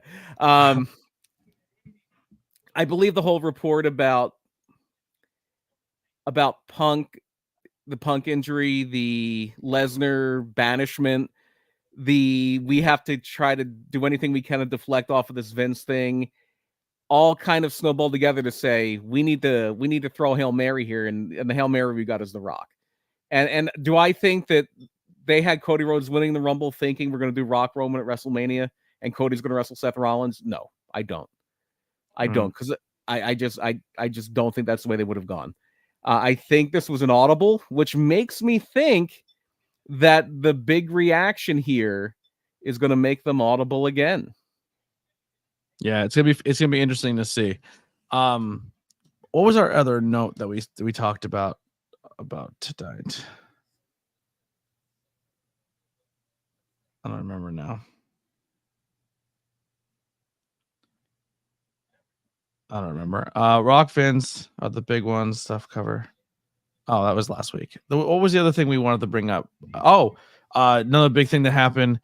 I believe the whole report about Punk, the Punk injury, the Lesnar banishment, we have to try to do anything we can to deflect off of this Vince thing, all kind of snowballed together to say we need to throw a Hail Mary here, and the Hail Mary we got is The Rock. And do I think that they had Cody Rhodes winning the Rumble thinking we're going to do Rock Roman at WrestleMania and Cody's going to wrestle Seth Rollins? No, I don't. Because I just don't think that's the way they would have gone. I think this was an audible, which makes me think that the big reaction here is going to make them audible again. Yeah, it's gonna be interesting to see. What was our other note that we talked about tonight? I don't remember now. I don't remember. Rock Fins are the big ones. Stuff cover. Oh, that was last week. What was the other thing we wanted to bring up? Oh, another big thing that happened.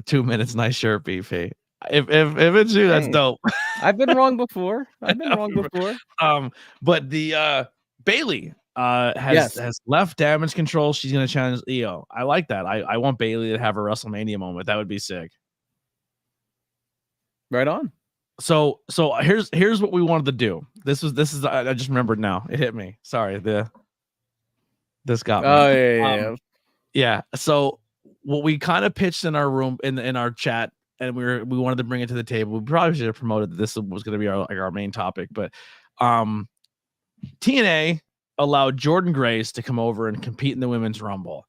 2 minutes, nice shirt, BP. If it's you, that's dope. I've been wrong before. But the Bailey has left Damage Control. She's gonna challenge Io. I like that. I want Bailey to have a WrestleMania moment. That would be sick. Right on. So here's what we wanted to do. This is I just remembered now. It hit me. Sorry. This got me. Oh yeah. So what we kind of pitched in our room in our chat, and we wanted to bring it to the table. We probably should have promoted that this was going to be our main topic, but TNA allowed Jordynne Grace to come over and compete in the Women's Rumble,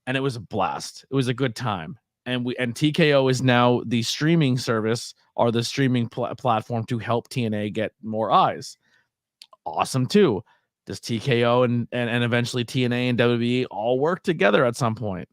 and it was a blast. It was a good time, and TKO is now the streaming service or the streaming platform to help TNA get more eyes. Awesome too. Does TKO and eventually TNA and WWE all work together at some point?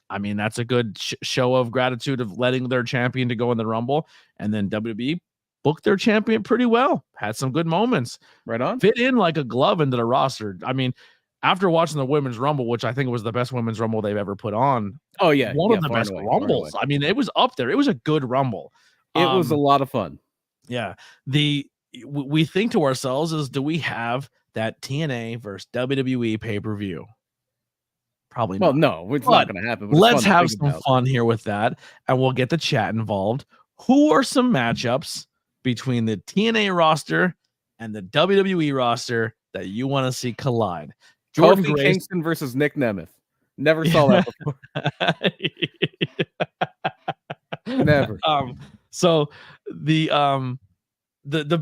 I mean, that's a good show of gratitude of letting their champion to go in the Rumble, and then WWE booked their champion pretty well. Had some good moments. Right on. Fit in like a glove into the roster. I mean, after watching the Women's Rumble, which I think was the best Women's Rumble they've ever put on. Oh yeah, one of the best Rumbles. I mean, it was up there. It was a good Rumble. It was a lot of fun. Yeah. We think to ourselves is, do we have that TNA versus WWE pay-per-view? Probably not. Well, no, it's not going to happen. Let's have some fun here with that, and we'll get the chat involved. Who are some matchups between the TNA roster and the WWE roster that you want to see collide? Kofi Kingston versus Nick Nemeth. Never saw that before. Never. So the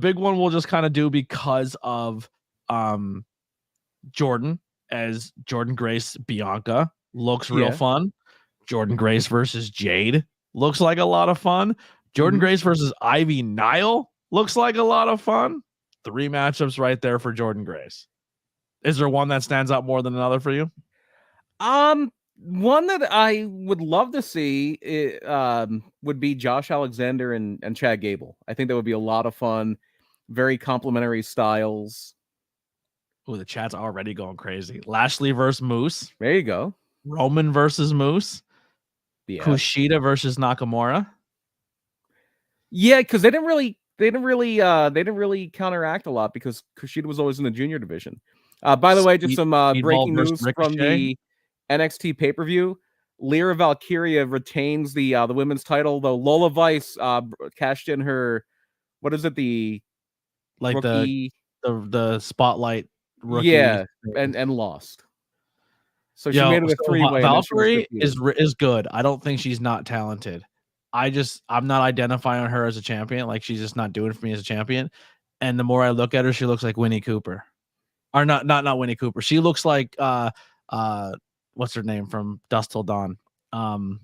big one we'll just kind of do because of Jordan, as Jordynne Grace Bianca looks real fun. Jordynne Grace versus Jade looks like a lot of fun. Jordynne Grace versus Ivy Nile looks like a lot of fun. 3 matchups right there for Jordynne Grace. Is there one that stands out more than another for you? One that I would love to see would be Josh Alexander and Chad Gable. I think that would be a lot of fun. Very complementary styles. Oh, the chat's already going crazy. Lashley versus Moose. There you go. Roman versus Moose. Yeah. Kushida versus Nakamura. Yeah, because they didn't really counteract a lot because Kushida was always in the junior division. By the way, just some breaking news from the NXT pay-per-view. Lyra Valkyria retains the women's title, though Lola Vice cashed in her, what is it, the rookie... the spotlight rookie. Yeah, and lost. So she made it a 3-way. Valkyrie is good. I don't think she's not talented. I'm not identifying her as a champion. Like, she's just not doing it for me as a champion. And the more I look at her, she looks like Winnie Cooper. Or not Winnie Cooper. She looks like what's her name from Dusk Till Dawn? Salma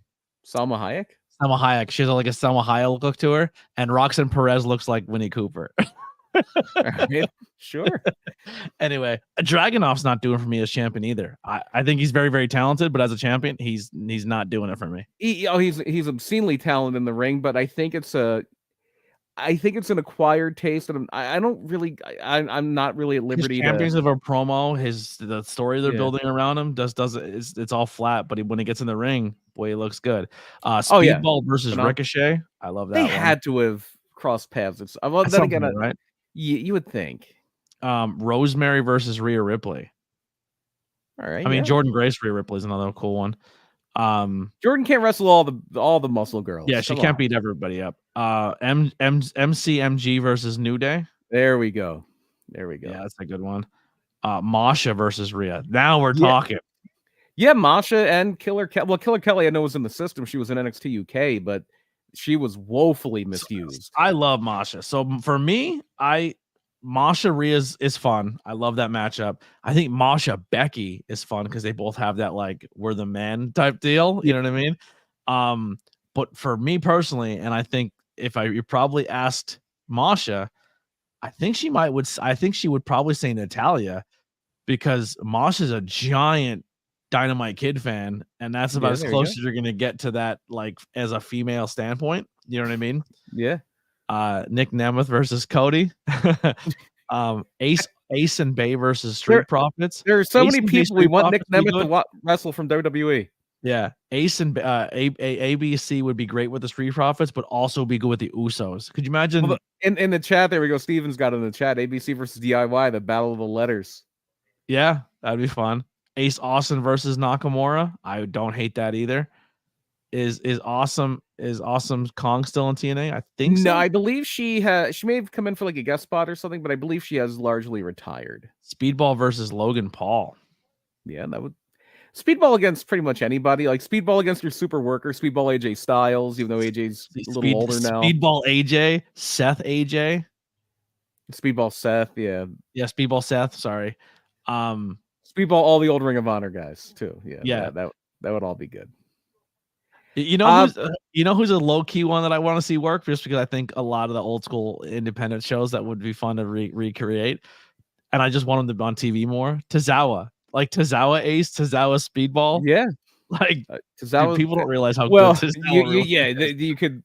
Hayek? Salma Hayek. She has like a Salma Hayek look to her, and Roxanne Perez looks like Winnie Cooper. Right. Sure. Anyway, Dragunov's not doing for me as champion either. I think he's very, very talented, but as a champion, he's not doing it for me. He's obscenely talented in the ring, but I think it's an acquired taste, and I'm not really at liberty. His champions of a promo, the story they're building around him it's all flat. But when he gets in the ring, boy, he looks good. Speedball versus Ricochet, I love that. They had to have crossed paths. Then again, right? You would think. Rosemary versus Rhea Ripley. All right. I mean, Jordynne Grace, Rhea Ripley is another cool one. Jordan can't wrestle all the muscle girls. Yeah, she can't beat everybody up. MCMG versus New Day. There we go. Yeah, that's a good one. Masha versus Rhea. Now we're talking. Yeah, Masha and Killer Kelly. Well, Killer Kelly, I know, was in the system. She was in NXT UK, but she was woefully misused. I love Masha. So for me, Masha Rhea is fun. I love that matchup. I think Masha Becky is fun because they both have that like we're the man type deal. You know what I mean? But for me personally, and I think if you probably asked Masha, I think she would probably say Natalya, because Masha's a giant Dynamite Kid fan, and that's about as close as you're gonna get to that, like as a female standpoint. You know what I mean? Yeah. Nick Nemeth versus Cody. Ace and Bay versus Street Profits. There are so many people we want Nick Nemeth to wrestle from WWE. Yeah, Ace and ABC would be great with the Street Profits, but also be good with the Usos. Could you imagine? Well, in the chat, there we go. Steven's got it in the chat. ABC versus DIY, the Battle of the Letters. Yeah, that'd be fun. Ace Austin versus Nakamura. I don't hate that either. Is awesome Kong still in TNA? I think so. No, I believe she may have come in for like a guest spot or something, but I believe she has largely retired. Speedball versus Logan Paul. Yeah, that would Speedball against pretty much anybody. Like Speedball against your super worker, Speedball AJ Styles, even though AJ's a little older now. Speedball AJ, Seth AJ. Speedball Seth, yeah. Yeah, Speedball Seth, sorry. Speedball all the old Ring of Honor guys too. Yeah. That would all be good. You know who's a low-key one that I want to see work, just because I think a lot of the old school independent shows that would be fun to recreate, and I just want them to be on TV more. Tozawa. Like Tozawa Ace, Tozawa Speedball. Yeah. Like Tozawa, people don't realize how good Tozawa you can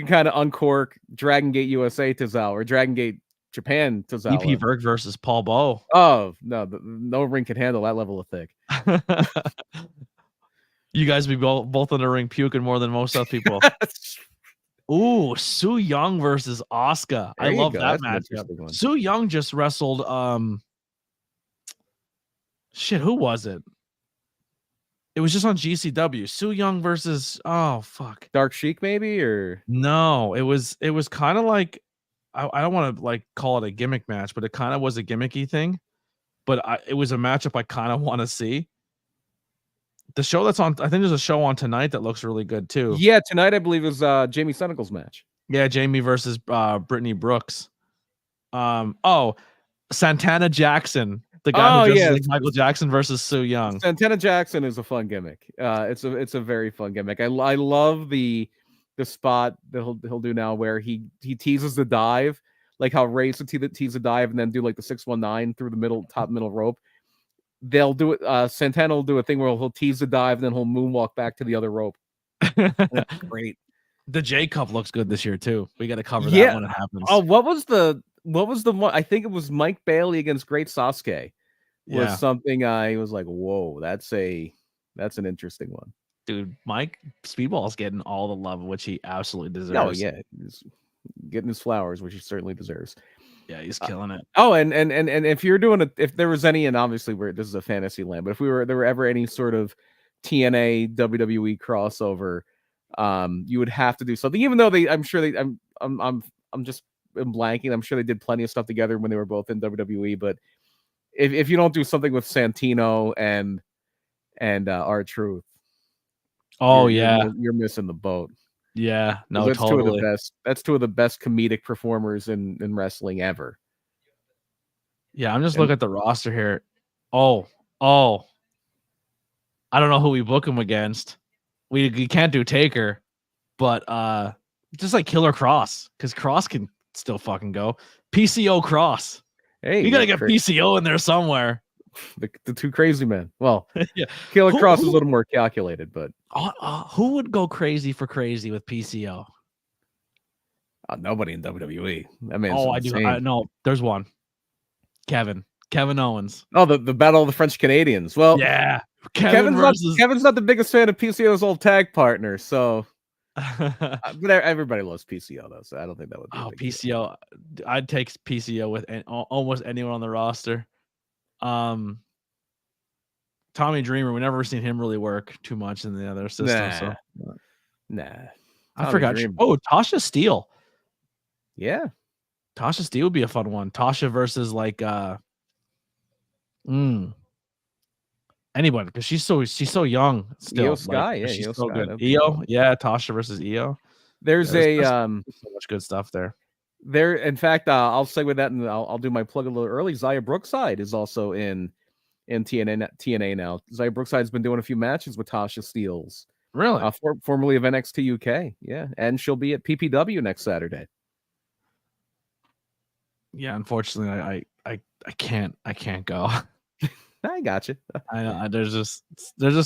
kind of uncork Dragon Gate USA Tozawa or Dragon Gate Japan Tozawa. EP Berg versus Paul Bow. Oh, no ring can handle that level of thick. You guys be both in the ring puking more than most other people. Ooh, Su Yung versus Asuka. I love that matchup. Su Yung just wrestled shit, who was it? It was just on GCW. Su Yung versus Dark Sheik maybe, or no, it was kind of like I don't want to like call it a gimmick match, but it kind of was a gimmicky thing. But it was a matchup I kind of want to see. The show that's on, I think there's a show on tonight that looks really good too. Yeah, tonight I believe is Jamie Senegal's match. Yeah, Jamie versus Brittany Brooks. Santana Jackson, the guy who dresses like Michael Jackson versus Su Yung. Santana Jackson is a fun gimmick. It's a very fun gimmick. I love the spot that he'll do now where he teases the dive, like how Ray used to tease the dive and then do like the 619 through the top middle rope. They'll do it. Santana will do a thing where he'll tease the dive, and then he'll moonwalk back to the other rope. That's great. The J Cup looks good this year too. We got to cover that when it happens. Oh, what was the one? I think it was Mike Bailey against Great Sasuke. Was something I was like, whoa, that's an interesting one. Dude, Mike Speedball's getting all the love, which he absolutely deserves. Oh yeah, he's getting his flowers, which he certainly deserves. Yeah, he's killing it. Oh, and if you're doing if there was any, and obviously this is a fantasy land, but if there were ever any sort of TNA WWE crossover, you would have to do something. Even though I'm blanking. I'm sure they did plenty of stuff together when they were both in WWE. But if you don't do something with Santino and R-Truth, you're missing the boat. Yeah, no, that's totally. Two of the best. That's two of the best comedic performers in wrestling ever. Yeah, I'm just looking at the roster here. Oh, I don't know who we book him against. We can't do Taker, but just like Killer Cross, because Cross can still fucking go. PCO Cross. Hey, you gotta get PCO in there somewhere. The two crazy men. Well, yeah. Killer Cross is a little more calculated, but who would go crazy for crazy with PCO? Nobody in WWE. I mean, I do. No, there's one. Kevin Owens. Oh, the Battle of the French Canadians. Well, yeah. Kevin's not the biggest fan of PCO's old tag partner, so. But everybody loves PCO though, so I don't think that would be. PCO. I'd take PCO with almost anyone on the roster. Tommy Dreamer, we never seen him really work too much in the other system. I forgot. Tasha Steele. Yeah, Tasha Steele would be a fun one. Tasha versus like anyone, because she's so young still. Io Sky, she's so good. Io, Tasha versus Io. There's so much good stuff there. In fact, I'll segue that, and I'll do my plug a little early. Zaya Brookside is also in TNA now. Zaya Brookside's been doing a few matches with Tasha Steeles. Really? Formerly of NXT UK. Yeah, and she'll be at PPW next Saturday. Yeah, unfortunately, I can't go. I got you. I know there's just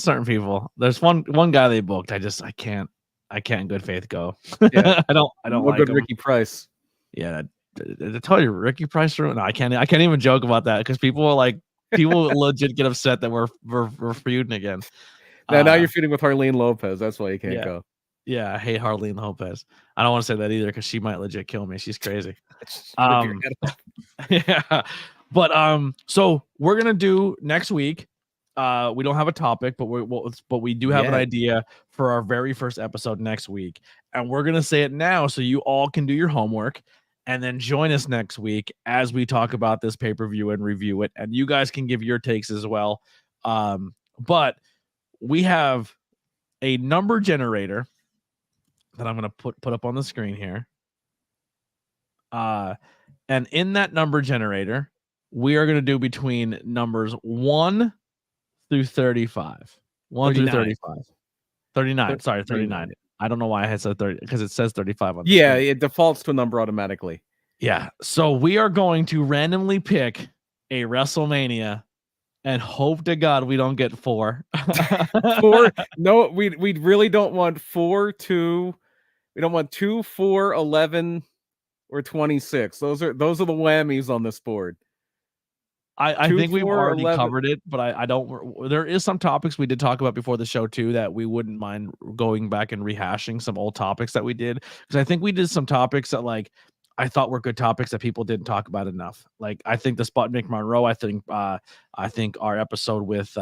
certain people. There's one guy they booked. I can't in good faith go. Yeah. I don't like good him. Ricky Price. Yeah, I told you Ricky Price. No, I can't even joke about that because people legit get upset that we're feuding again. Now you're feuding with Harleen Lopez. That's why you can't go. Yeah, I hate Harleen Lopez. I don't want to say that either because she might legit kill me. She's crazy. Yeah. But so we're gonna do next week. We don't have a topic, but we do have an idea for our very first episode next week, and we're gonna say it now so you all can do your homework and then join us next week as we talk about this pay-per-view and review it, and you guys can give your takes as well. But we have a number generator that I'm gonna put up on the screen here. And in that number generator, we are gonna do between numbers 1 through 35. 1 through 35. 39. Sorry, 39. I don't know why I had said 30 because it says 35 on the screen. It defaults to a number automatically. Yeah. So we are going to randomly pick a WrestleMania and hope to God we don't get 4. 4. No, we really don't want 4, 2. We don't want 2, 4, 11, or 26. Those are the whammies on this board. I think we've already covered it, but I don't. There is some topics we did talk about before the show too that we wouldn't mind going back and rehashing some old topics that we did, because I think we did some topics that like I thought were good topics that people didn't talk about enough. Like I think the Sputnik Monroe. I think our episode with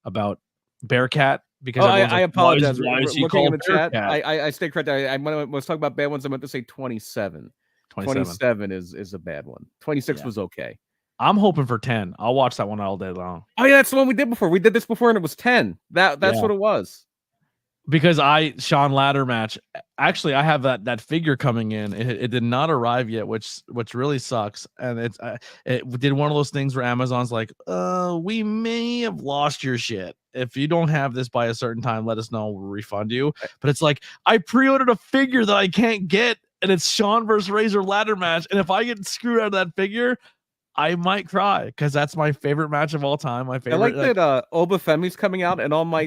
about Bearcat. Because I apologize. Looking in the chat, I stay correct. I was talking about bad ones. I meant to say 27. 27 is a bad one. 26 was okay. I'm hoping for 10. I'll watch that one all day long. Oh yeah, that's the one we did before. We did this before and it was 10. That's what it was. Because Sean ladder match. Actually, I have that figure coming in. It did not arrive yet, which really sucks. And it did one of those things where Amazon's like, we may have lost your shit. If you don't have this by a certain time, let us know. We'll refund you. But it's like I pre-ordered a figure that I can't get, and it's Sean versus Razor ladder match. And if I get screwed out of that figure, I might cry because that's my favorite match of all time. My favorite. I like that Oba Femi's coming out, and on my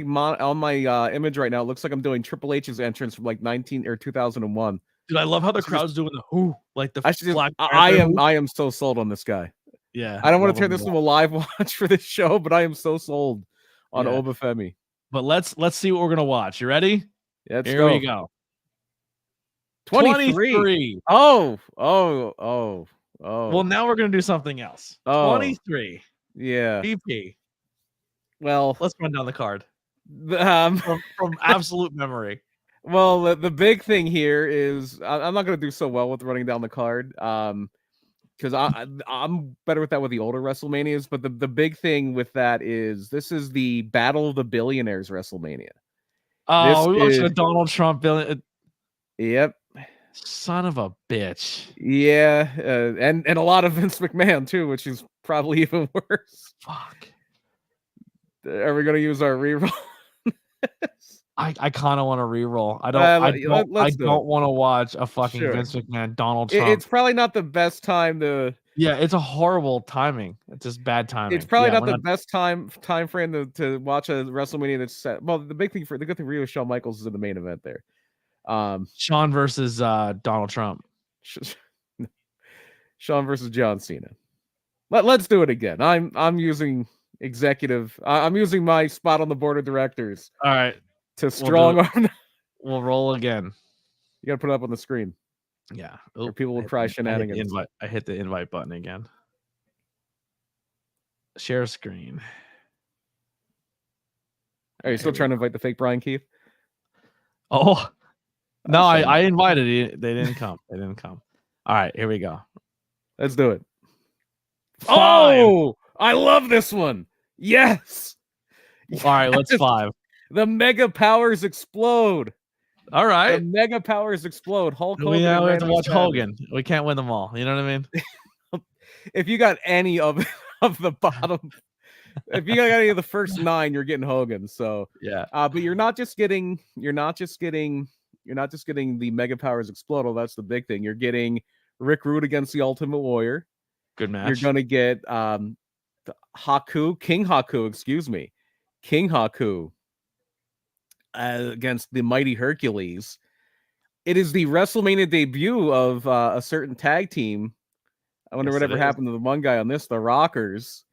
image right now, it looks like I'm doing Triple H's entrance from like 2001. Dude, I love how the crowd's doing the who, like the black. I am so sold on this guy. Yeah, I don't want to turn this into a live watch for this show, but I am so sold on Oba Femi. But let's see what we're gonna watch. You ready? Yeah, here we go. 23. Oh. Well, now we're gonna do something else. 23. Yeah. BP. Well, let's run down the card. From absolute memory. Well, the big thing here is I'm not gonna do so well with running down the card. Because I'm better with that with the older WrestleManias. But the big thing with that is this is the Battle of the Billionaires WrestleMania. Oh, we watched a Donald Trump billion. Yep. Son of a bitch. Yeah, and a lot of Vince McMahon too, which is probably even worse. Fuck. Are we gonna use our reroll? I kind of want to reroll. I don't want to watch a fucking Vince McMahon Donald Trump. It's probably not the best time to. Yeah, it's a horrible timing. It's just bad timing. It's probably not the best time frame to watch a WrestleMania that's set. Well, the good thing for you is Shawn Michaels is in the main event there. Sean versus Donald Trump. Sean versus John Cena. Let's do it again. I'm using executive. I'm using my spot on the board of directors. All right. To strong arm. We'll roll again. You gotta put it up on the screen. Yeah. Or people will cry shenanigans. I hit the invite button again. Share screen. Are you still trying to invite the fake Brian Keith? Oh. No, I invited you. They didn't come. All right, here we go. Let's do it. 5. Oh, I love this one. Yes. All right, let's 5. The mega powers explode. All right. The mega powers explode. Hulk Hogan. We have to watch Hogan. We can't win them all. You know what I mean? If you got any of the bottom, if you got any of the first 9, you're getting Hogan. So yeah. But you're not just getting the mega powers explode. Oh, that's the big thing. You're getting Rick Rude against the Ultimate Warrior. Good match. You're gonna get King Haku against the Mighty Hercules. It is the WrestleMania debut of a certain tag team. I wonder whatever happened to the one guy on this, the Rockers,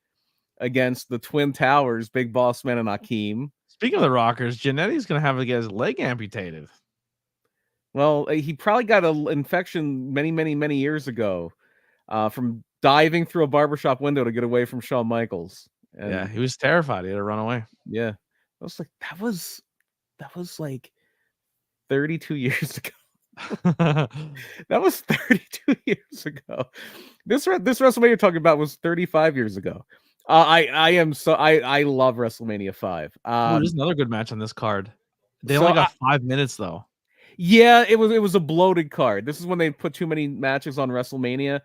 against the Twin Towers, Big Boss Man and Akeem. Speaking of the Rockers, Jannetty's gonna have to get his leg amputated. Well, he probably got an infection many years ago from diving through a barbershop window to get away from Shawn Michaels. And yeah, he was terrified. He had to run away. Yeah, I was like, that was like 32 years ago. That was 32 years ago. This WrestleMania you're talking about was 35 years ago. I love WrestleMania 5. There's another good match on this card. They only got 5 minutes though. Yeah, it was a bloated card. This is when they put too many matches on WrestleMania.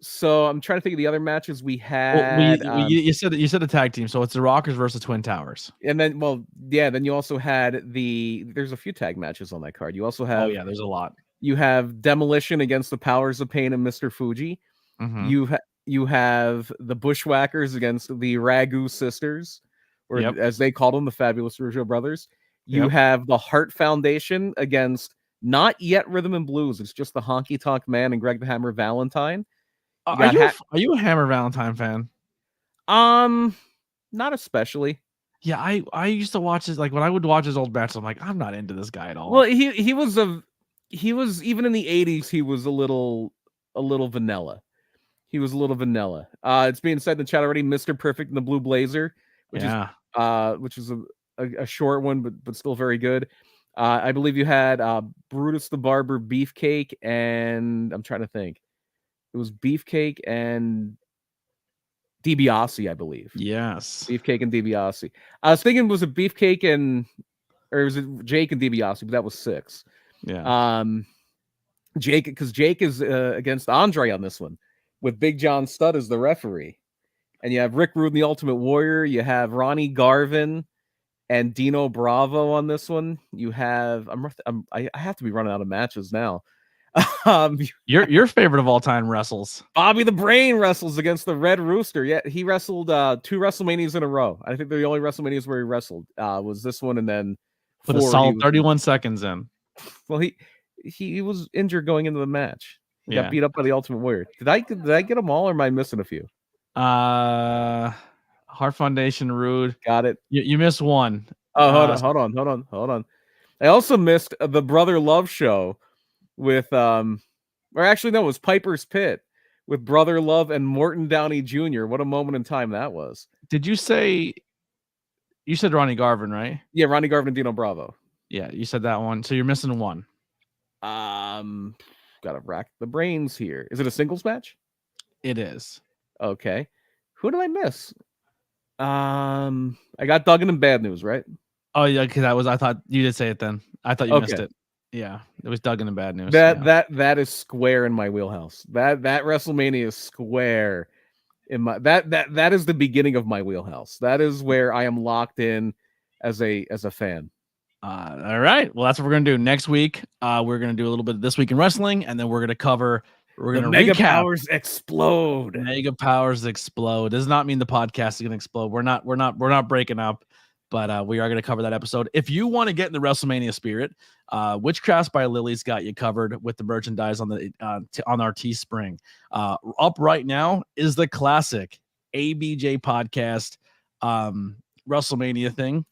So I'm trying to think of the other matches we had. Well, you said a tag team, so it's the Rockers versus Twin Towers. And then, then you also had there's a few tag matches on that card. You also have, there's a lot. You have Demolition against the Powers of Pain and Mr. Fuji. Mm-hmm. You have the Bushwhackers against the Ragu Sisters, or as they called them, the Fabulous Rougeau Brothers. You have the Hart Foundation against not yet Rhythm and Blues. It's just the Honky Tonk Man and Greg the Hammer Valentine. Are you a Hammer Valentine fan? Not especially. Yeah, I used to watch his, like, when I would watch his old matches, I'm like, I'm not into this guy at all. Well, he was even in the 80s, he was a little vanilla. He was a little vanilla. It's being said in the chat already, Mr. Perfect in the Blue Blazer, which is a short one, but still very good. I believe you had Brutus the Barber Beefcake, and I'm trying to think. It was Beefcake and DiBiase, I believe. Yes. Beefcake and DiBiase. I was thinking, was it Beefcake or was it Jake and DiBiase? But that was 6. Yeah. Jake is against Andre on this one, with Big John Studd as the referee. And you have Rick Rude and the Ultimate Warrior. You have Ronnie Garvin and Dino Bravo on this one. You have I have to be running out of matches now. Your favorite of all time wrestles. Bobby the Brain wrestles against the Red Rooster. Yeah, he wrestled 2 WrestleManias in a row. I think they're the only WrestleManias where he wrestled was this one, and then put a solid 31 seconds in. Well, he was injured going into the match. He got beat up by the Ultimate Warrior. Did I get them all, or am I missing a few? Heart Foundation, Rude. Got it. You missed one. Oh, hold on. I also missed the Brother Love show with or actually no, it was Piper's Pit with Brother Love and Morton Downey Jr. What a moment in time that was. Did you say you said Ronnie Garvin, right? Yeah, Ronnie Garvin and Dino Bravo. Yeah, you said that one. So you're missing one. Gotta rack the brains here. Is it a singles match? It is. Okay. Who did I miss? I got Duggan and Bad News, right? Oh yeah, because I thought you did say it then. I thought you missed it. Yeah, it was Duggan and Bad News. That is square in my wheelhouse. That WrestleMania is square in my that is the beginning of my wheelhouse. That is where I am locked in as a fan. All right. Well, that's what we're gonna do next week. We're gonna do a little bit of This Week in Wrestling, and then we're gonna Mega recap. Powers explode. Mega Powers explode. Does not mean the podcast is gonna explode. We're not breaking up. But we are going to cover that episode. If you want to get in the WrestleMania spirit, Witchcrafts by Lily's got you covered with the merchandise on the on our Teespring. Up right now is the classic ABJ podcast WrestleMania thing.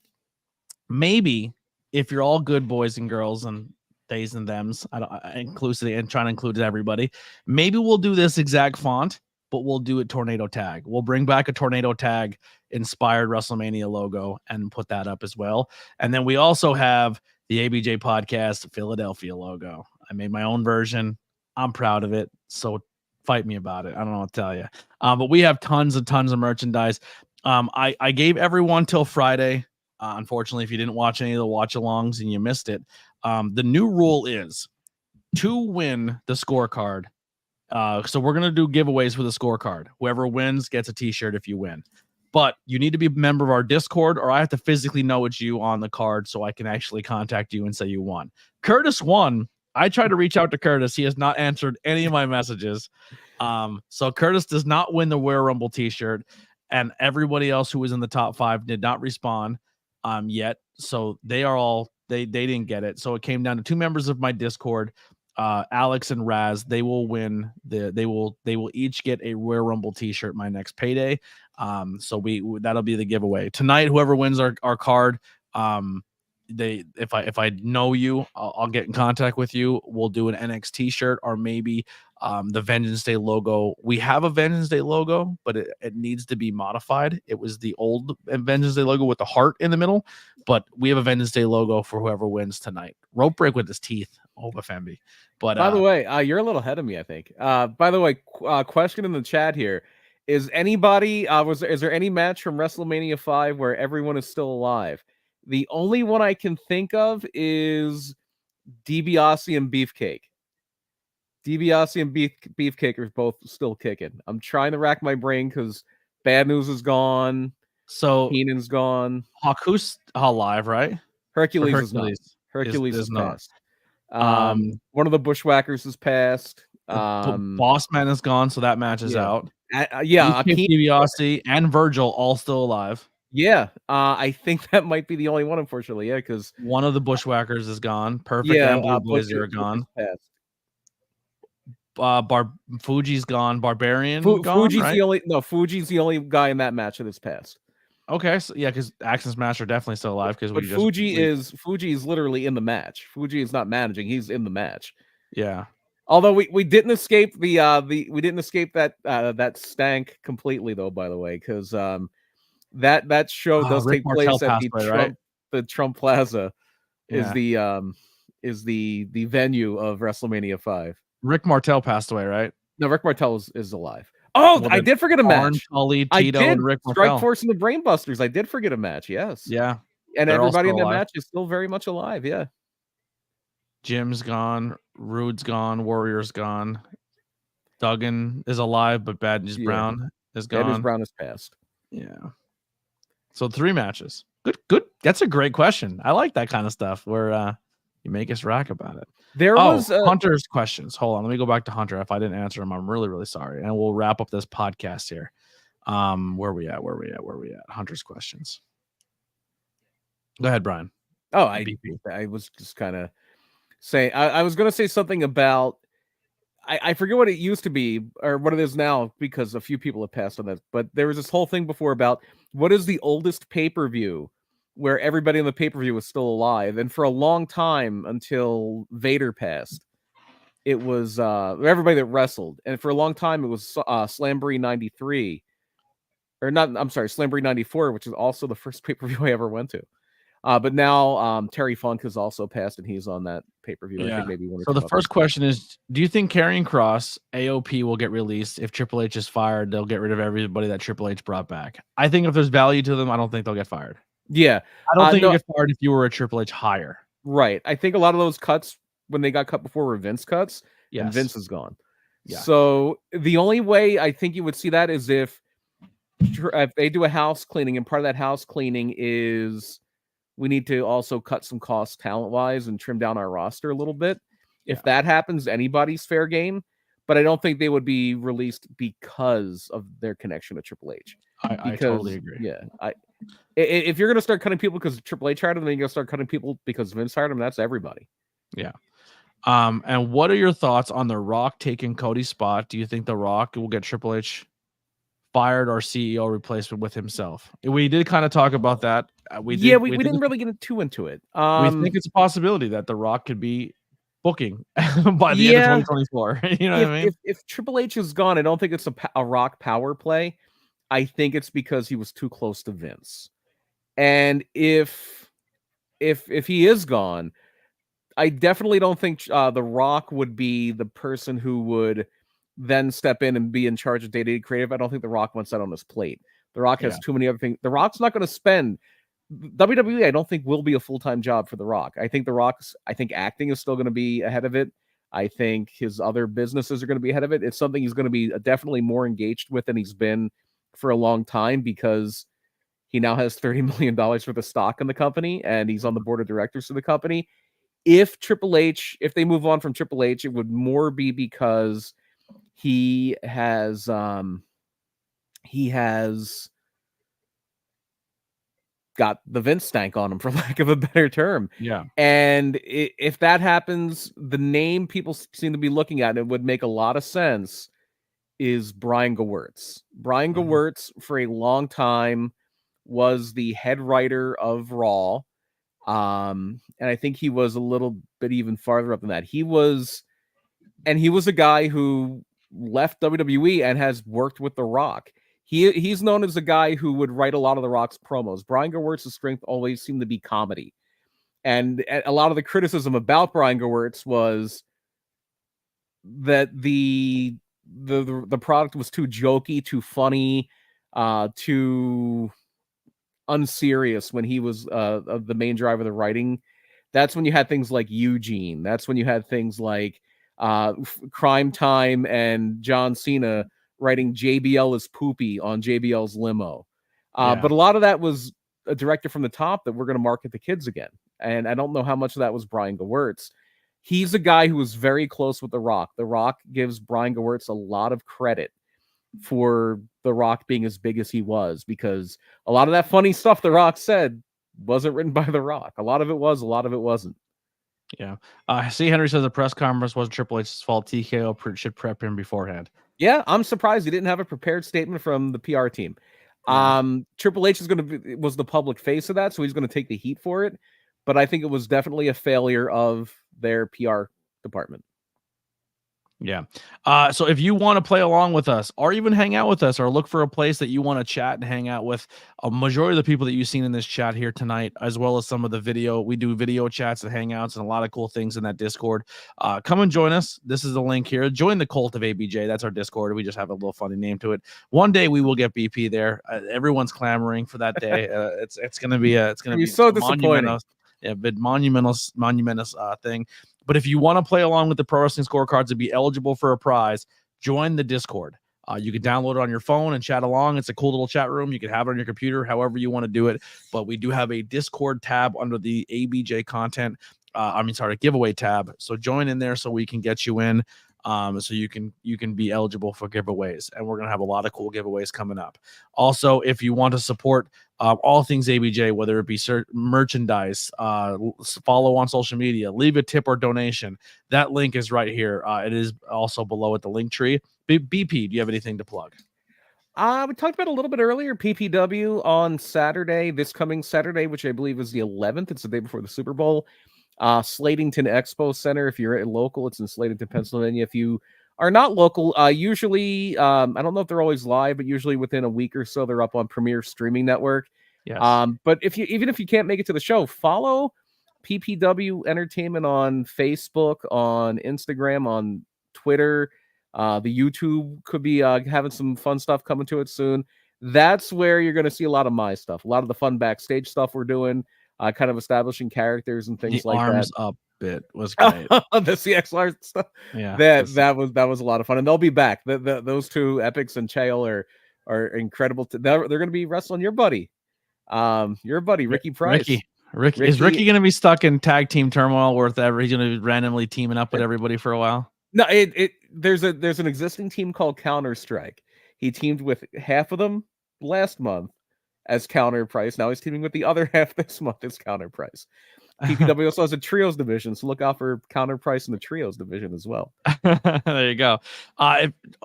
Maybe if you're all good boys and girls and theys and thems, I inclusive and trying to include everybody. Maybe we'll do this exact font, but we'll do it tornado tag. We'll bring back a tornado tag inspired WrestleMania logo and put that up as well. And then we also have the ABJ podcast Philadelphia logo. I made my own version. I'm proud of it. So fight me about it. I don't know what to tell you. But we have tons of merchandise. I gave everyone till Friday. Unfortunately, if you didn't watch any of the watch alongs and you missed it, the new rule is to win the scorecard. So we're going to do giveaways for the scorecard. Whoever wins gets a t-shirt if you win. But you need to be a member of our Discord, or I have to physically know it's you on the card so I can actually contact you and say you won. Curtis won. I tried to reach out to Curtis. He has not answered any of my messages. So Curtis does not win the Royal Rumble t-shirt, and everybody else who was in the top 5 did not respond yet. So they didn't get it. So it came down to 2 members of my Discord. Alex and Raz, they will win they will each get a Royal Rumble t-shirt my next payday. So that'll be the giveaway tonight. Whoever wins our card, If I know you, I'll get in contact with you. We'll do an NXT shirt, or maybe the Vengeance Day logo. We have a Vengeance Day logo, but it needs to be modified. It was the old Vengeance Day logo with the heart in the middle, but we have a Vengeance Day logo for whoever wins tonight. Rope break with his teeth, Obafembi. But by the way, you're a little ahead of me, I think. By the way, question in the chat here: is anybody is there any match from WrestleMania 5 where everyone is still alive? The only one I can think of is DiBiase and Beefcake. DiBiase and Beefcake are both still kicking. I'm trying to rack my brain because Bad News is gone. So Keenan's gone. Haku's alive, right? Hercules is not. Hercules is passed. Not. One of the Bushwhackers is passed. Bossman is gone, so that match is out. DiBiase and Virgil all still alive. Yeah, I think that might be the only one, unfortunately. Yeah, because one of the Bushwhackers is gone. Perfect and Blue Blazer are gone. Fuji's gone. Barbarian gone. Fuji's right? Fuji's the only guy in that match that is passed. Okay, so yeah, because Axe and Smash are definitely still alive. Because Fuji is literally in the match. Fuji is not managing; he's in the match. Yeah. Although we didn't escape that stank completely though. By the way, because that show does Rick take place at the Trump Plaza. Is the venue of WrestleMania 5. Rick Martel passed away, right? No, Rick Martel is alive. Oh, well, I did forget a match. Tully, Tito, and Rick Martel. Strikeforce and the Brainbusters. I did forget a match. Yes. Yeah. And everybody in that match is still very much alive. Yeah. Jim's gone. Rude's gone. Warrior's gone. Duggan is alive, but Bad News Brown is gone. Bad News Brown is passed. Yeah. So 3 matches. Good. That's a great question. I like that kind of stuff where you make us rack about it. There was Hunter's questions. Hold on. Let me go back to Hunter. If I didn't answer him, I'm really, really sorry. And we'll wrap up this podcast here. Where are we at? Hunter's questions. Go ahead, Brian. Oh, I was just kind of saying, I was going to say something about, I forget what it used to be or what it is now because a few people have passed on that. But there was this whole thing before about what is the oldest pay-per-view where everybody in the pay-per-view was still alive. And for a long time until Vader passed, it was everybody that wrestled. And for a long time, it was Slamboree 93. Or not, I'm sorry, Slamboree 94, which is also the first pay-per-view I ever went to. But now Terry Funk has also passed, and he's on that pay-per-view. Yeah. I think maybe one or so the first question is, do you think Karrion Kross, AOP will get released? If Triple H is fired, they'll get rid of everybody that Triple H brought back. I think if there's value to them, I don't think they'll get fired. Yeah. I don't think you'll get fired if you were a Triple H hire. Right. I think a lot of those cuts, when they got cut before, were Vince cuts, and Vince is gone. Yeah. So the only way I think you would see that is if they do a house cleaning, and part of that house cleaning is we need to also cut some costs talent-wise and trim down our roster a little bit. Yeah. If that happens, anybody's fair game. But I don't think they would be released because of their connection to Triple H. I totally agree. Yeah. If you're going to start cutting people because Triple H hired them, then you're going to start cutting people because Vince hired them. That's everybody. Yeah. And what are your thoughts on The Rock taking Cody's spot? Do you think The Rock will get Triple H fired or CEO replacement with himself? We did kind of talk about that. We didn't really get too into it. We think it's a possibility that The Rock could be booking by the end of 2024. You know what I mean? If Triple H is gone, I don't think it's a Rock power play. I think it's because he was too close to Vince. And if he is gone, I definitely don't think The Rock would be the person who would then step in and be in charge of day-to-day creative. I don't think The Rock wants that on his plate. The Rock has too many other things. The Rock's not going to spend WWE. I don't think will be a full-time job for The Rock. I think acting is still going to be ahead of it. I think his other businesses are going to be ahead of it. It's something he's going to be definitely more engaged with than he's been for a long time because he now has $30 million worth of stock in the company and he's on the board of directors of the company. If they move on from Triple H, it would more be because he has got the Vince stank on him, for lack of a better term. Yeah. And if that happens, the name people seem to be looking at, and it would make a lot of sense, is Brian Gewirtz. Gewirtz, for a long time, was the head writer of Raw. And I think he was a little bit even farther up than that. He was a guy who left WWE and has worked with The Rock. He's known as a guy who would write a lot of The Rock's promos. Brian Gewirtz's strength always seemed to be comedy. And a lot of the criticism about Brian Gewirtz was that the product was too jokey, too funny, too unserious when he was the main driver of the writing. That's when you had things like Eugene. That's when you had things like Crime Time and John Cena writing JBL is poopy on JBL's limo. But a lot of that was a director from the top that we're going to market the kids again. And I don't know how much of that was Brian Gewirtz. He's a guy who was very close with The Rock. The Rock gives Brian Gewirtz a lot of credit for The Rock being as big as he was, because a lot of that funny stuff The Rock said wasn't written by The Rock. A lot of it was, a lot of it wasn't. Yeah. C. Henry says the press conference wasn't Triple H's fault. TKO should prep him beforehand. Yeah, I'm surprised he didn't have a prepared statement from the PR team. Yeah. Triple H was the public face of that, so he's going to take the heat for it. But I think it was definitely a failure of their PR department. Yeah. So if you want to play along with us or even hang out with us or look for a place that you want to chat and hang out with a majority of the people that you've seen in this chat here tonight, as well as some of the video, we do video chats and hangouts and a lot of cool things in that Discord. Come and join us. This is the link here. Join the cult of ABJ. That's our Discord. We just have a little funny name to it. One day we will get BP there. Everyone's clamoring for that day. It's going to be so disappointing. Yeah, but monumentous thing. But if you want to play along with the Pro Wrestling Scorecards and be eligible for a prize, join the Discord. You can download it on your phone and chat along. It's a cool little chat room. You can have it on your computer, however you want to do it. But we do have a Discord tab under the ABJ content. Giveaway tab. So join in there so we can get you in. So you can be eligible for giveaways, and we're gonna have a lot of cool giveaways coming up. Also, if you want to support all things ABJ, whether it be merchandise, follow on social media, leave a tip or donation, that link is right here. It is also below at the link tree. BP, do you have anything to plug? We talked about a little bit earlier, PPW on Saturday, this coming Saturday, which I believe is the 11th. It's the day before the Super Bowl. Slatington Expo Center. If you're local, it's in Slatington, Pennsylvania. If you are not local, usually, I don't know if they're always live, but usually within a week or so, they're up on Premier Streaming Network. Yes. But even if you can't make it to the show, follow PPW Entertainment on Facebook, on Instagram, on Twitter. The YouTube could be having some fun stuff coming to it soon. That's where you're going to see a lot of my stuff, a lot of the fun backstage stuff we're doing. Kind of establishing characters and things like that. The arms up bit was great. The CXR stuff. Yeah, that was a lot of fun, and they'll be back. Those two Epics and Chael are incredible. They're going to be wrestling your buddy, Ricky Price. Ricky. Is Ricky going to be stuck in tag team turmoil where he's going to be randomly teaming up with everybody for a while? No, there's an existing team called Counter Strike. He teamed with half of them last month as Counter Price. Now he's teaming with the other half this month as Counter Price. PPW also has a trios division, so look out for Counter Price in the trios division as well. There you go.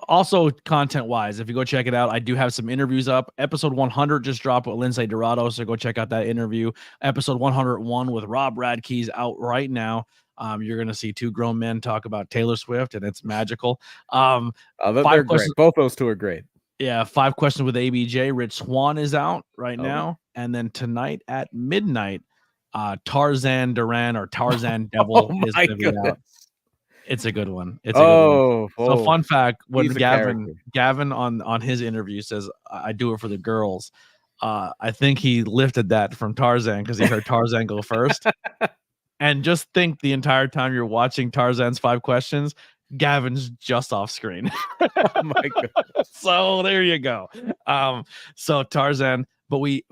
Also, content-wise, if you go check it out, I do have some interviews up. Episode 100 just dropped with Lindsay Dorado, so go check out that interview. Episode 101 with Rob Radke's out right now. You're going to see two grown men talk about Taylor Swift, and it's magical. They're great. Both those two are great. Yeah, 5 questions with ABJ. Rich Swann is out right now. And then tonight at midnight, Tarzan Duran or Tarzan Devil is going to be out. It's a good one. It's a good one. So fun fact, when Gavin on his interview says, I do it for the girls, I think he lifted that from Tarzan because he heard Tarzan go first. And just think the entire time you're watching Tarzan's 5 questions, Gavin's just off screen. Oh my god. So there you go. So Tarzan,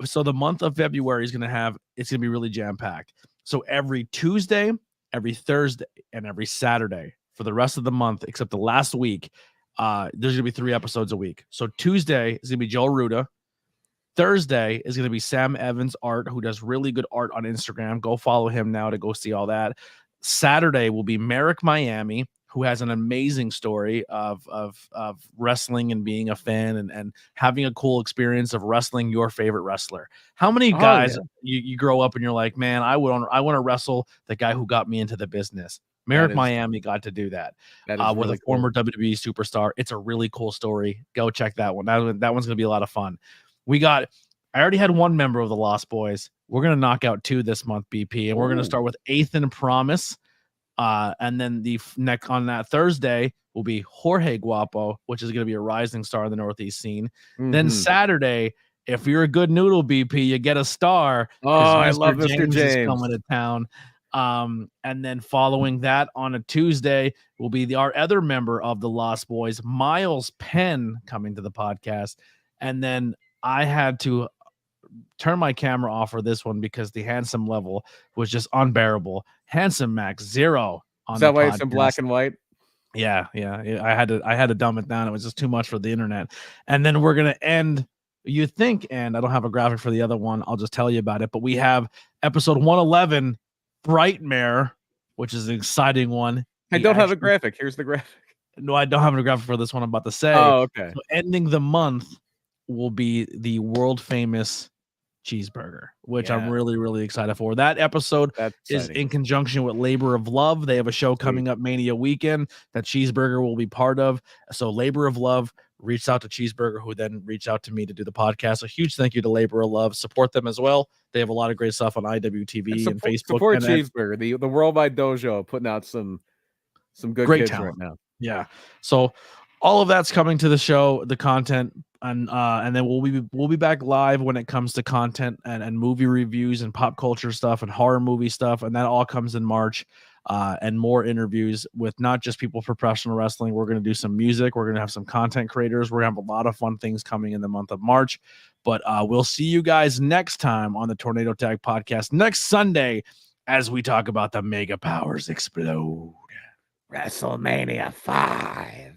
so the month of February is it's gonna be really jam-packed. So every Tuesday, every Thursday, and every Saturday for the rest of the month, except the last week, there's gonna be 3 episodes a week. So Tuesday is gonna be Joe Ruda. Thursday is gonna be Sam Evans Art, who does really good art on Instagram. Go follow him now to go see all that. Saturday will be Merrick Miami. who has an amazing story of wrestling and being a fan and having a cool experience of wrestling your favorite wrestler. How many guys you grow up and you're like, man, I want to wrestle the guy who got me into the business. Merrick Miami got to do that with really a former WWE superstar. It's a really cool story. Go check that one. That one's going to be a lot of fun. I already had one member of the Lost Boys. We're going to knock out 2 this month, BP, and we're going to start with Ethan Promise. And then on that Thursday will be Jorge Guapo, which is going to be a rising star in the Northeast scene. Mm-hmm. Then Saturday, if you're a good noodle, BP, you get a star. Oh, I love Mr. James is coming to town. And then following that on a Tuesday will be our other member of the Lost Boys, Miles Penn, coming to the podcast. And then I had to turn my camera off for this one because the handsome level was just unbearable. Handsome Max Zero on Is that why podcast. it's in black and white? Yeah. I had to dumb it down. It was just too much for the internet. And then we're gonna end. You think, and I don't have a graphic for the other one. I'll just tell you about it. But we have episode 111, Brightmare, which is an exciting one. I don't have a graphic. Here's the graphic. No, I don't have a graphic for this one I'm about to say. Oh, okay. So ending the month will be the world famous cheeseburger, which I'm really, really excited for. That episode is in conjunction with Labor of Love. They have a show coming up Mania weekend that Cheeseburger will be part of. So Labor of Love reached out to Cheeseburger, who then reached out to me to do the podcast. A huge thank you to Labor of Love. Support them as well. They have a lot of great stuff on IWTV and Facebook. Support Cheeseburger, the Worldwide Dojo, putting out some good great kids talent right now. Yeah. So all of that's coming to the show, the content, and then we'll be back live when it comes to content and movie reviews and pop culture stuff and horror movie stuff, and that all comes in March. And more interviews with not just people professional wrestling. We're going to do some music. We're going to have some content creators. We're going to have a lot of fun things coming in the month of March. But we'll see you guys next time on the Tornado Tag Podcast next Sunday as we talk about the Mega Powers Explode. WrestleMania 5.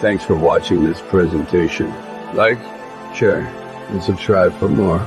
Thanks for watching this presentation. Like, share, and subscribe for more.